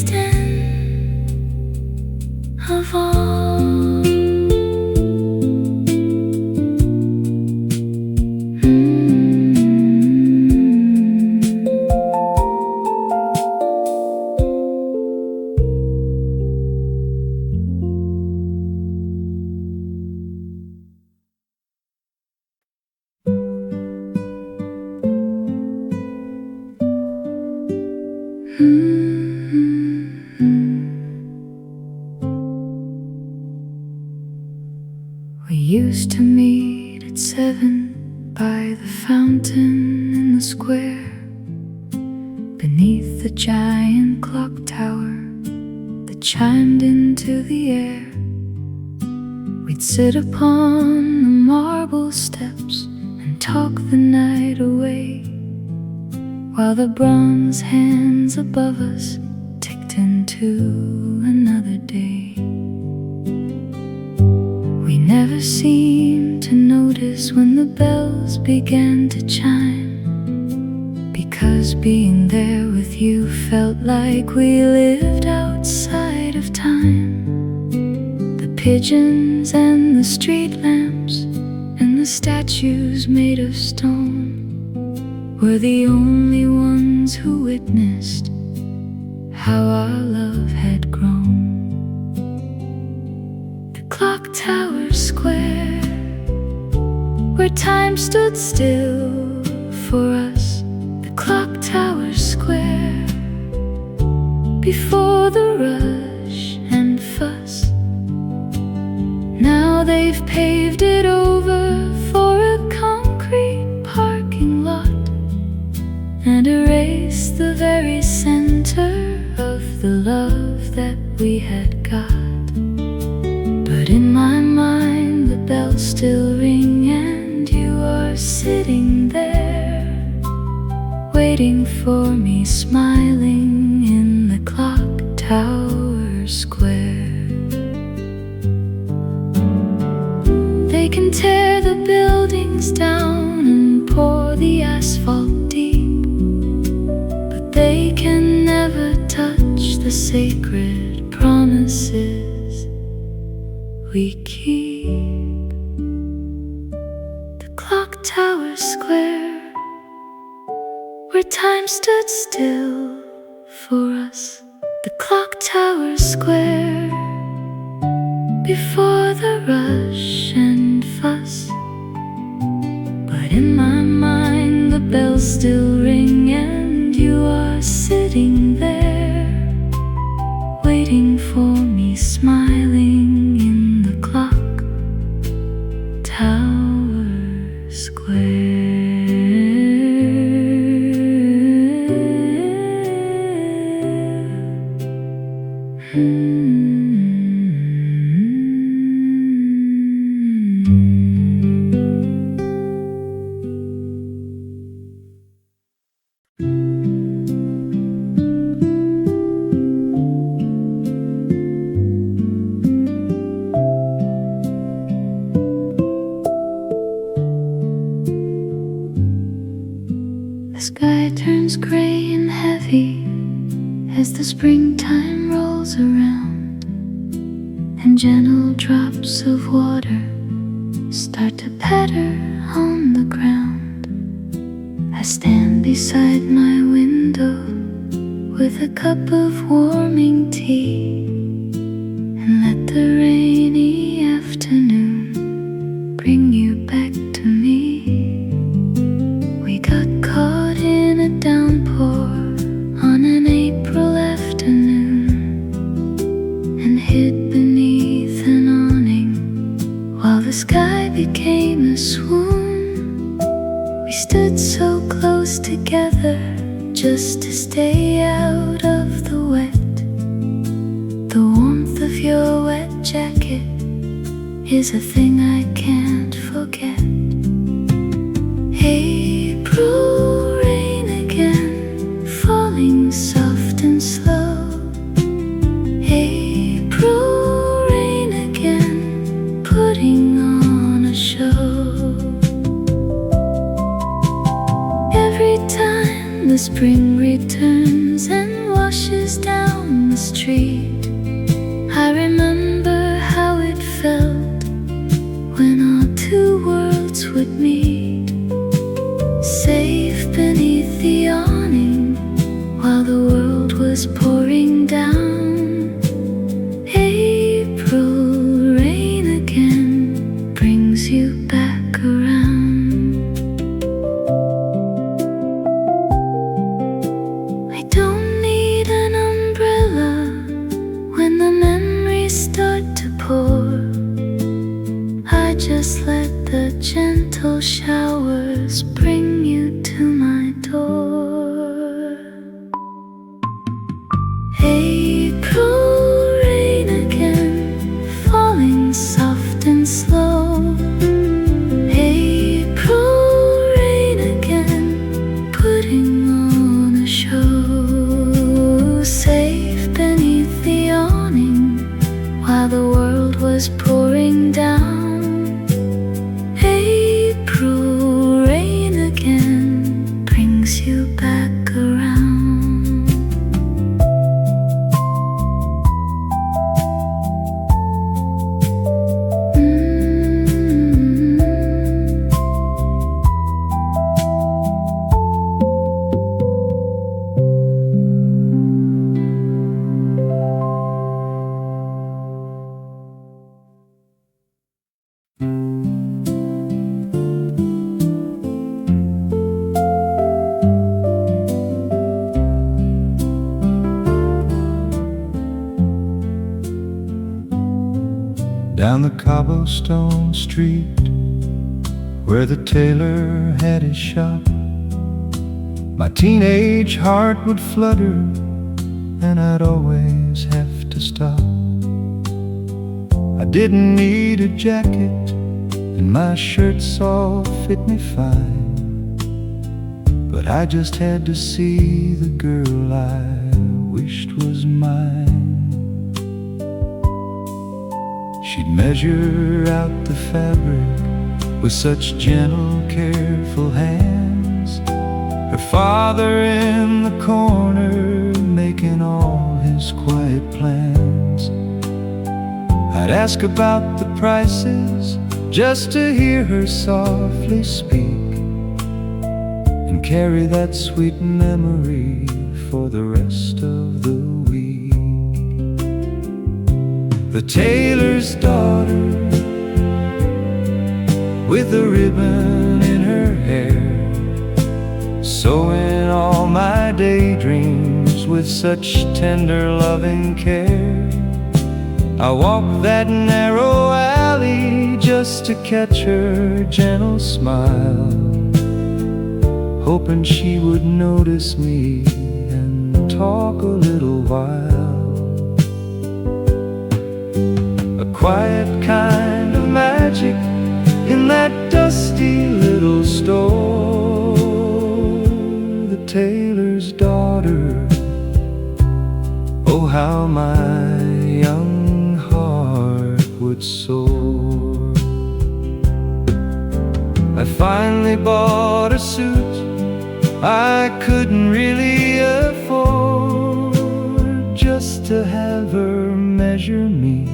sweetest end of all. We used to meet at 7 by the fountain in the square, beneath the giant clock tower that chimed into the air. We'd sit upon the marble steps and talk the night away, while the bronze hands above us ticked into another day. We never seemed to notice when the bells began to chime, because being there with you felt like we lived outside of time. The pigeons and the street lamps and the statues made of stone were the only ones who witnessed how our love had grown. The Clocktower Square, where time stood still for us. The Clocktower Square, before the rush and fuss. Now they've paved it over for a concrete parking lot and erased the very center of the love that we had got. But in my mind the bells still ring and you are sitting there, waiting for me, smiling in the Clocktower Square. They can tear the buildings down and pour the asphalt deep, but they can never touch the sacred promises we keep. The Clocktower Square, where time stood still for us. The Clocktower Square, before the rush and fuss. But in my mind the bells still ring and you are sitting there, waiting for me, smiling in the Clocktower Square. The sky turns gray and heavy as the springtime rolls around, and gentle drops of water start to patter on the ground. I stand beside my window with a cup of warming tea and let the rainy afternoon bring you back to me. We got caught in a downpour on an April afternoon and hid beneath an awning while the sky became a swoon. We stood so close together just to stay out of the wet. The warmth of your wet jacket is a thing I can't forget. April rain again, falling soft and slow. April rain again, putting on a show. Every time the spring spring returns and washes down the street. I remember how it felt when our two worlds would meet, safe beneath the awning while the world was pouring down. April rain again brings you back around. I don't need an umbrella when the memories start to pour. I just let the gentle showers bring you to my door. April rain again, falling soft and slow. April rain again, putting on a show, safe beneath the awning while the world was pouring down. April rain again brings you back around. Down the cobblestone street where the tailor had his shop, my teenage heart would flutter and I'd always have to stop. I didn't need a jacket and my shirts all fit me fine, but I just had to see the girl I wished was mine. She'd measure out the fabric with such gentle, careful hands, her father in the corner making all his quiet plans. I'd ask about the prices just to hear her softly speak, and carry that sweet memory for the rest of the week. The tailor's daughter, with a ribbon in her hair, sewing all my daydreams with such tender loving care. I walked that narrow alley just to catch her gentle smile, hoping she would notice me and talk a little while. A quiet kind of magic in that dusty little store. The tailor's daughter, oh how my young heart would soar. I finally bought a suit I couldn't really afford, just to have her measure me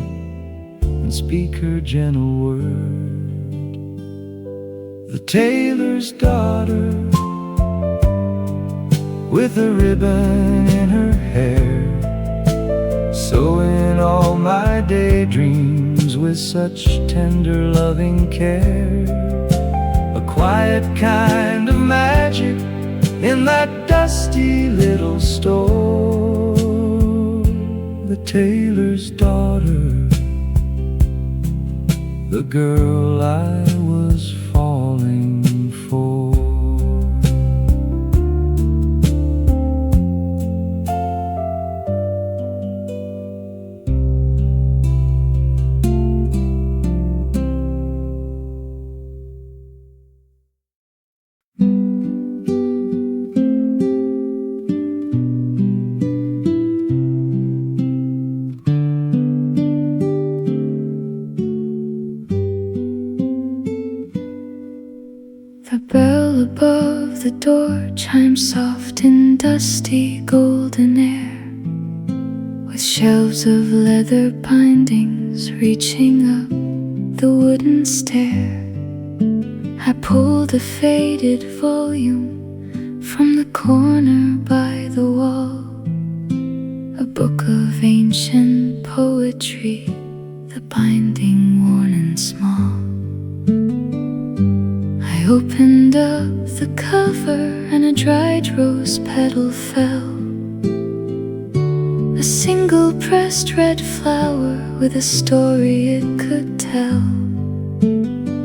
and speak her gentle word. The tailor's daughter, with a ribbon in her hair, sewing all my daydreams with such tender loving care. A quiet kind of magic in that dusty little store. The tailor's daughter, the girl I was falling for. The bell above the door chimes soft in dusty golden air, with shelves of leather bindings reaching up the wooden stair. I pulled a faded volume from the corner by the wall, a book of ancient poetry, the binding worn and small. I opened up the cover and a dried rose petal fell, a single pressed red flower with a story it could tell.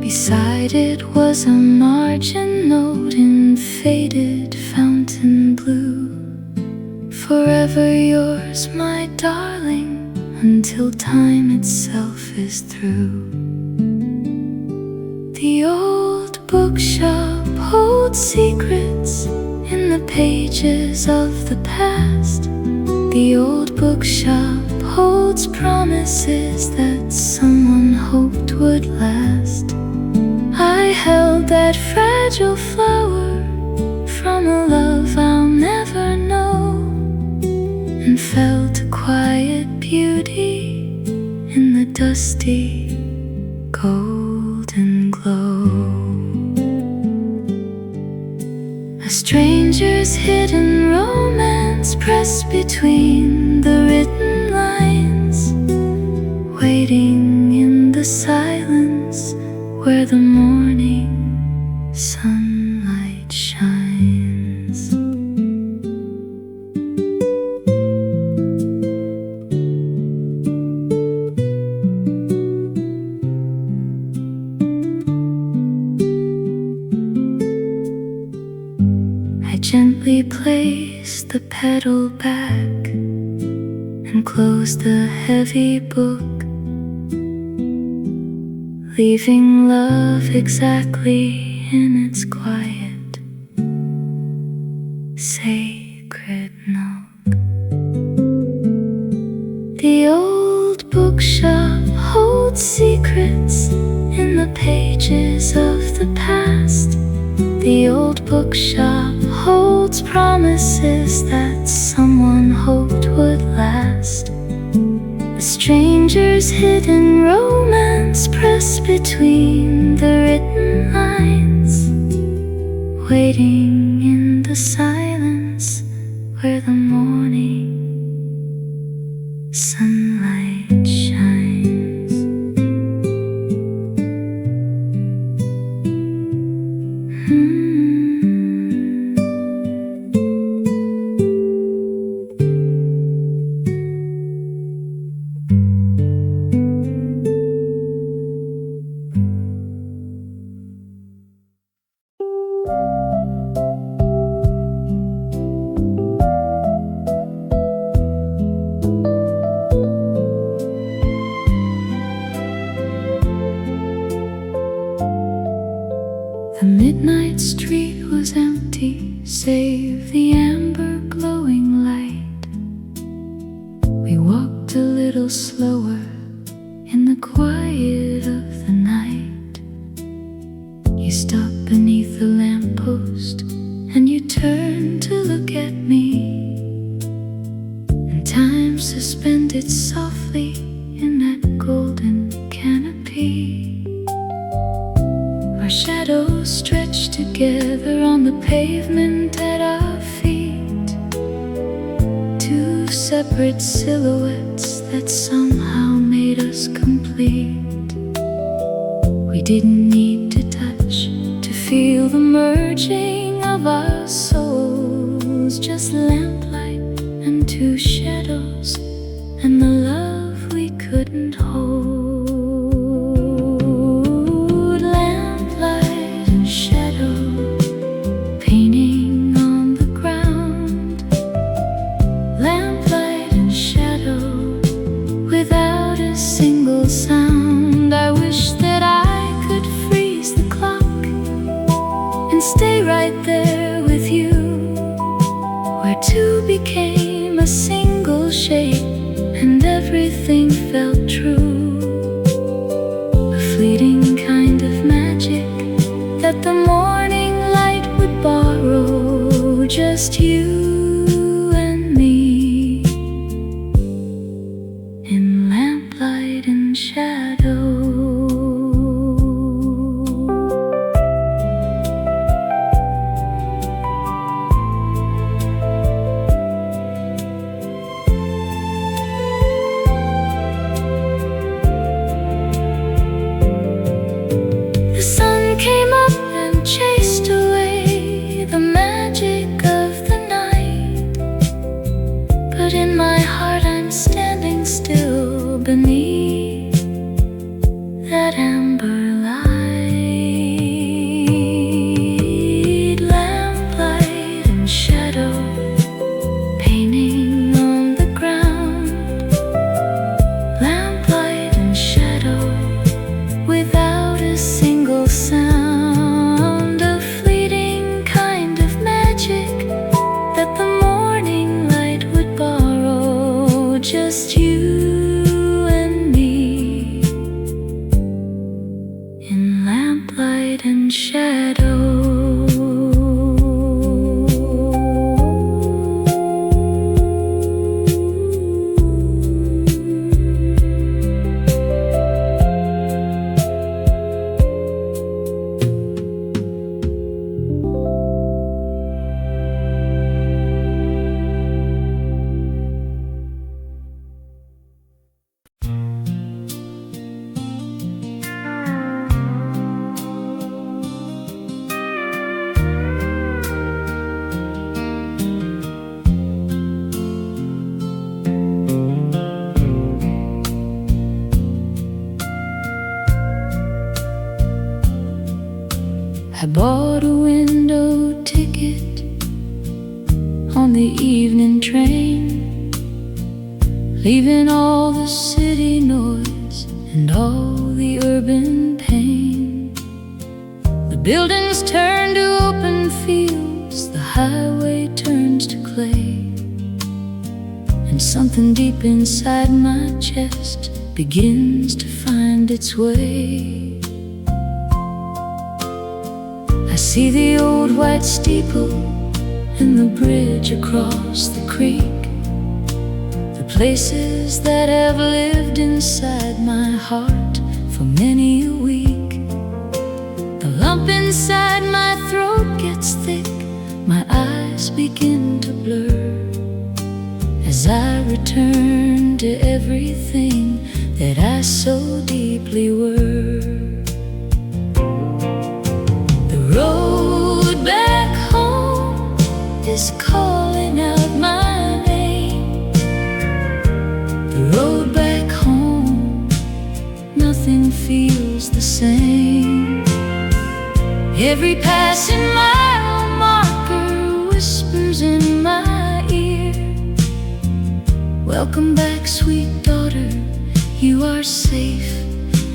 Beside it was a margin note in faded fountain blue: forever yours, my darling, until time itself is through. The old bookshop holds secrets in the pages of the past. The old bookshop holds promises that someone hoped would last. I held that fragile flower from a love I'll never know, and felt a quiet beauty in the dusty golden glow. A stranger's hidden romance pressed between the written lines, waiting in the silence where the morning sunlight shines. I gently placed the petal back and closed the heavy book, leaving love exactly in its quiet, sacred nook. The old bookshop holds secrets in the pages of the past. The old bookshop holds promises that someone hoped would last. A stranger's hidden romance pressed between the written lines, waiting in the silence where the morning sunlight shines. The midnight street was empty, save the amber glowing light. We walked a little slower in the quiet of the night. You stopped beneath the lamppost and you turned to look at me, and time suspended softly in that golden canopy. Our shadows stretched together on the pavement at our feet, two separate silhouettes that somehow made us complete. We didn't need to touch to feel the merging of our souls, just lamplight and two shadows and the love we couldn't hold. Sound. I wish that I could freeze the clock and stay right there with you, where two became a single shape and everything felt true. A fleeting kind of magic that the morning light would borrow, just you just you and me in lamplight and shadow. I bought a window ticket on the evening train, leaving all the city noise and all the urban pain. The buildings turn to open fields, the highway turns to clay, and something deep inside my chest begins to find its way. I see the old white steeple and the bridge across the creek, the places that have lived inside my heart for many a week. The lump inside my throat gets thick, my eyes begin to blur as I return to everything that I so deeply were. The road back home is calling out my name. The road back home, nothing feels the same. Every passing mile marker whispers in my ear, welcome back, sweet daughter, you are safe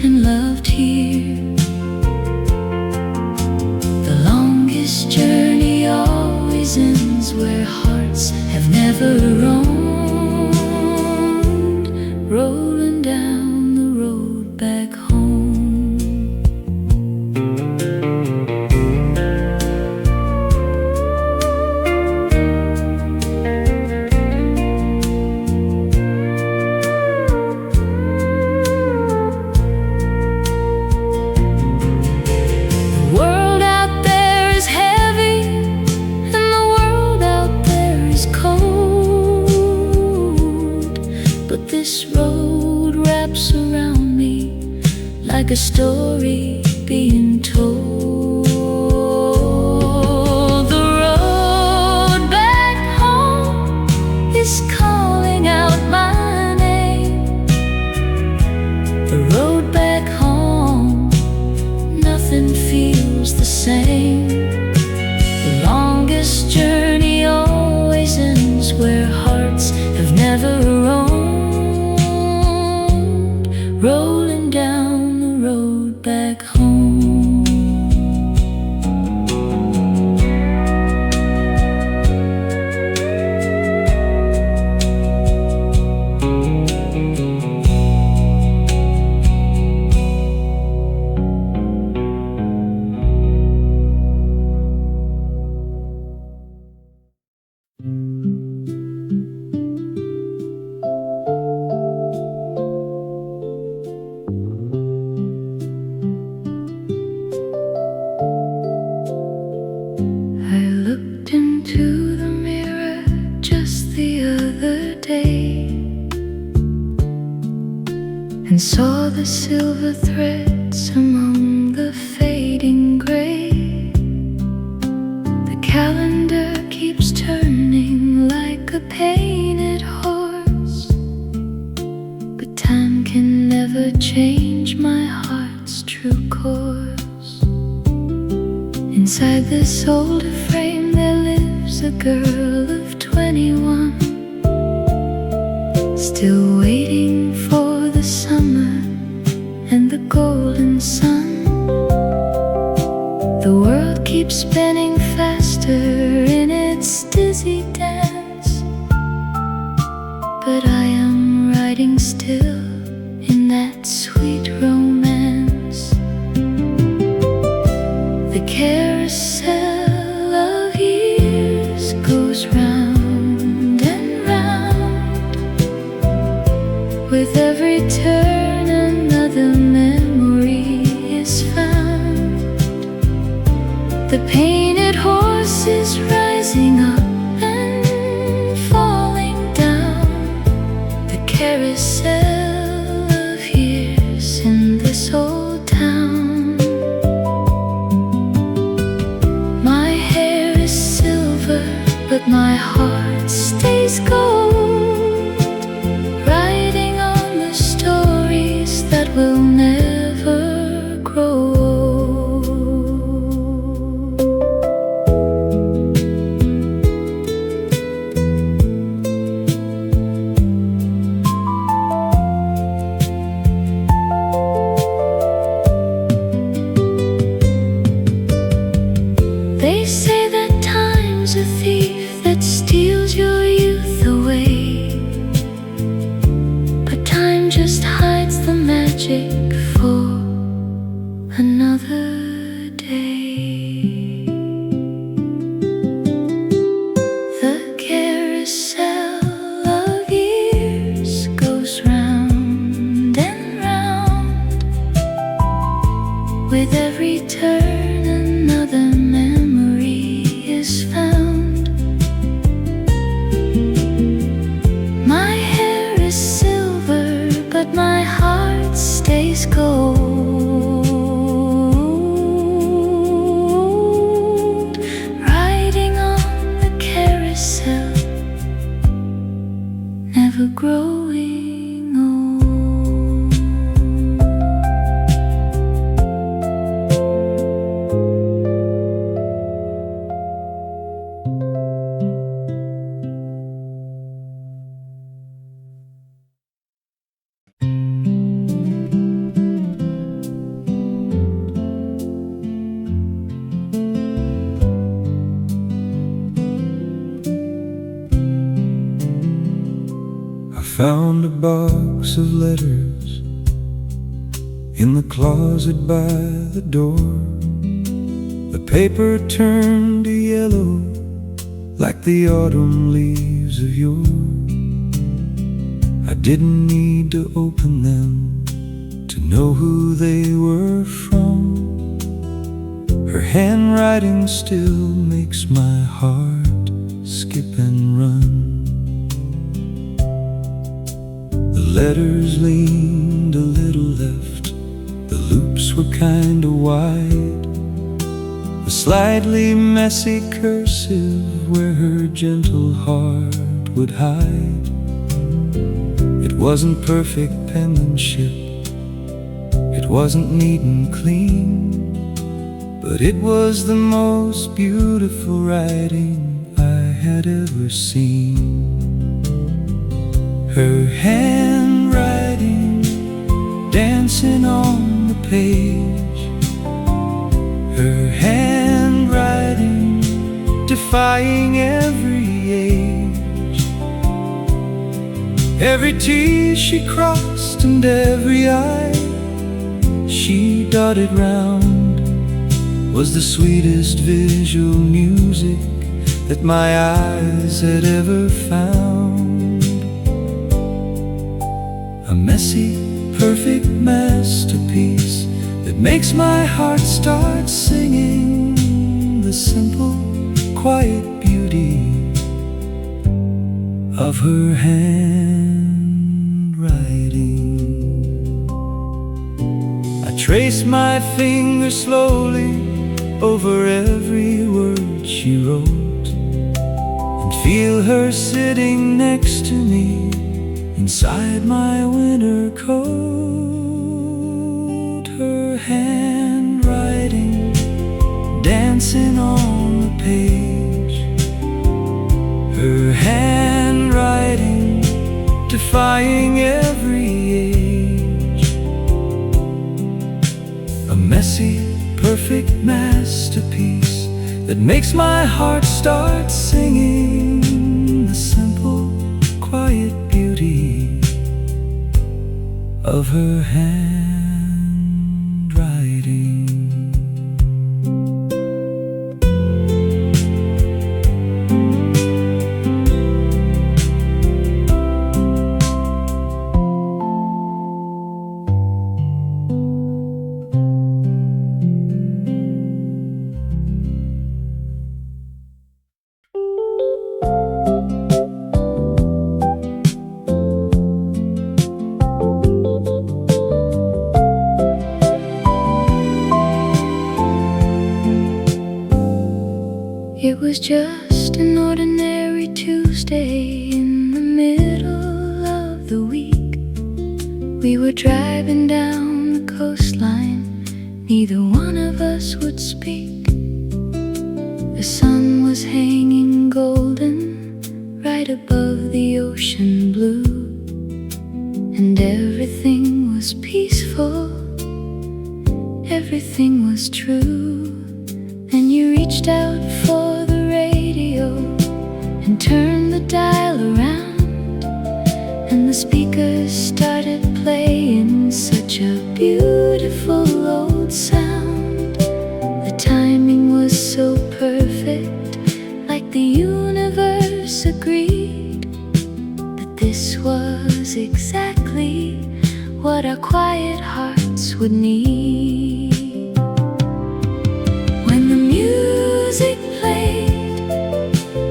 and loved here. This journey always ends where hearts have never roamed, rolling down the road back home. This road wraps around me like a story being told. The road back home is calling out my name. The road back home, nothing feels the same. The longest journey always ends where hearts have never roamed, rolling down the road back home. And saw the silver threads among the fading gray. The calendar keeps turning like a painted horse, but time can never change my heart's true course. Inside this older frame there lives a girl of 21, still waiting for the summer and the golden sun. The world keeps spinning faster in its dizzy dance, but I am stays gold, writing on the stories that will never grow old. They say that time's a thief that steals your youth away, but time just hides the magic for another day. The carousel of years goes round and round. With every turn another memory is found. My hair is silver, but my heart stays gold. Riding on the carousel, never growing old. I found a box of letters in the closet by the door. The paper turned to yellow like the autumn leaves of yore. I didn't need to open them to know who they were from. Her handwriting still makes my heart skip and run. The letters leaned a little left, the loops were kinda wide, a slightly messy cursive where her gentle heart would hide. It wasn't perfect penmanship, it wasn't neat and clean, but it was the most beautiful writing I had ever seen. Her handwriting dancing on the page, her handwriting defying every age. Every T she crossed and every I she dotted round was the sweetest visual music that my eyes had ever found. A messy, perfect masterpiece that makes my heart start singing the simple, quiet beauty of her handwriting. I trace my finger slowly over every word she wrote, and feel her sitting next to me inside my winter coat. Her handwriting dancing on the page, her handwriting defying every age. A messy, perfect masterpiece that makes my heart start singing the simple, quiet beauty of her handwriting. It was just an ordinary Tuesday Thursday in the middle of the week. We were driving down the coastline. Neither one of us would speak. The sun was hanging golden right above the ocean blue, and everything was peaceful, everything was true. Then you reached out for the radio and turned the dial around, and the speakers started playing such a beautiful old sound. The timing was so perfect, like the universe agreed that this was exactly what our quiet hearts would need. When the music played,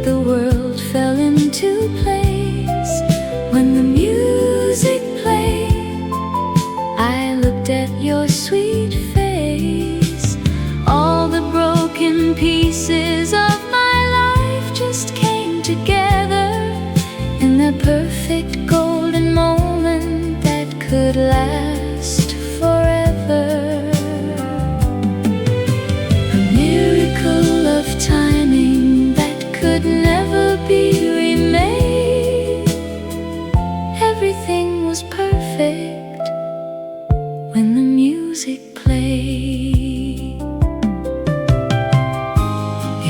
the world fell into place. When the music played, I looked at your sweet face. All the broken pieces of my life just came together in the perfect golden moment that could last forever. A miracle of timing that could never be remade. Everything was perfect when the music played.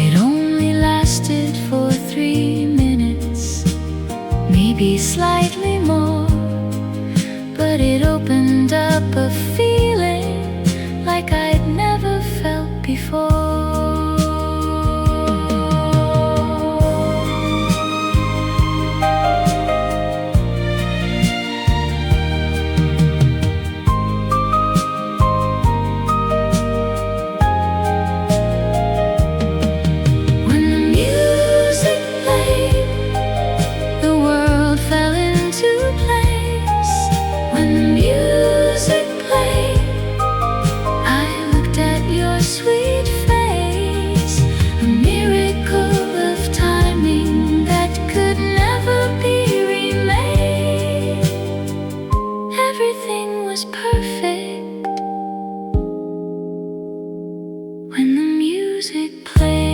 It only lasted for 3 minutes, maybe slightly more, but it opened up a feeling like I'd never felt before. When the music played, the world fell into place. When the music played, I looked at your sweet face. A miracle of timing that could never be remade. Everything was perfect when the music played.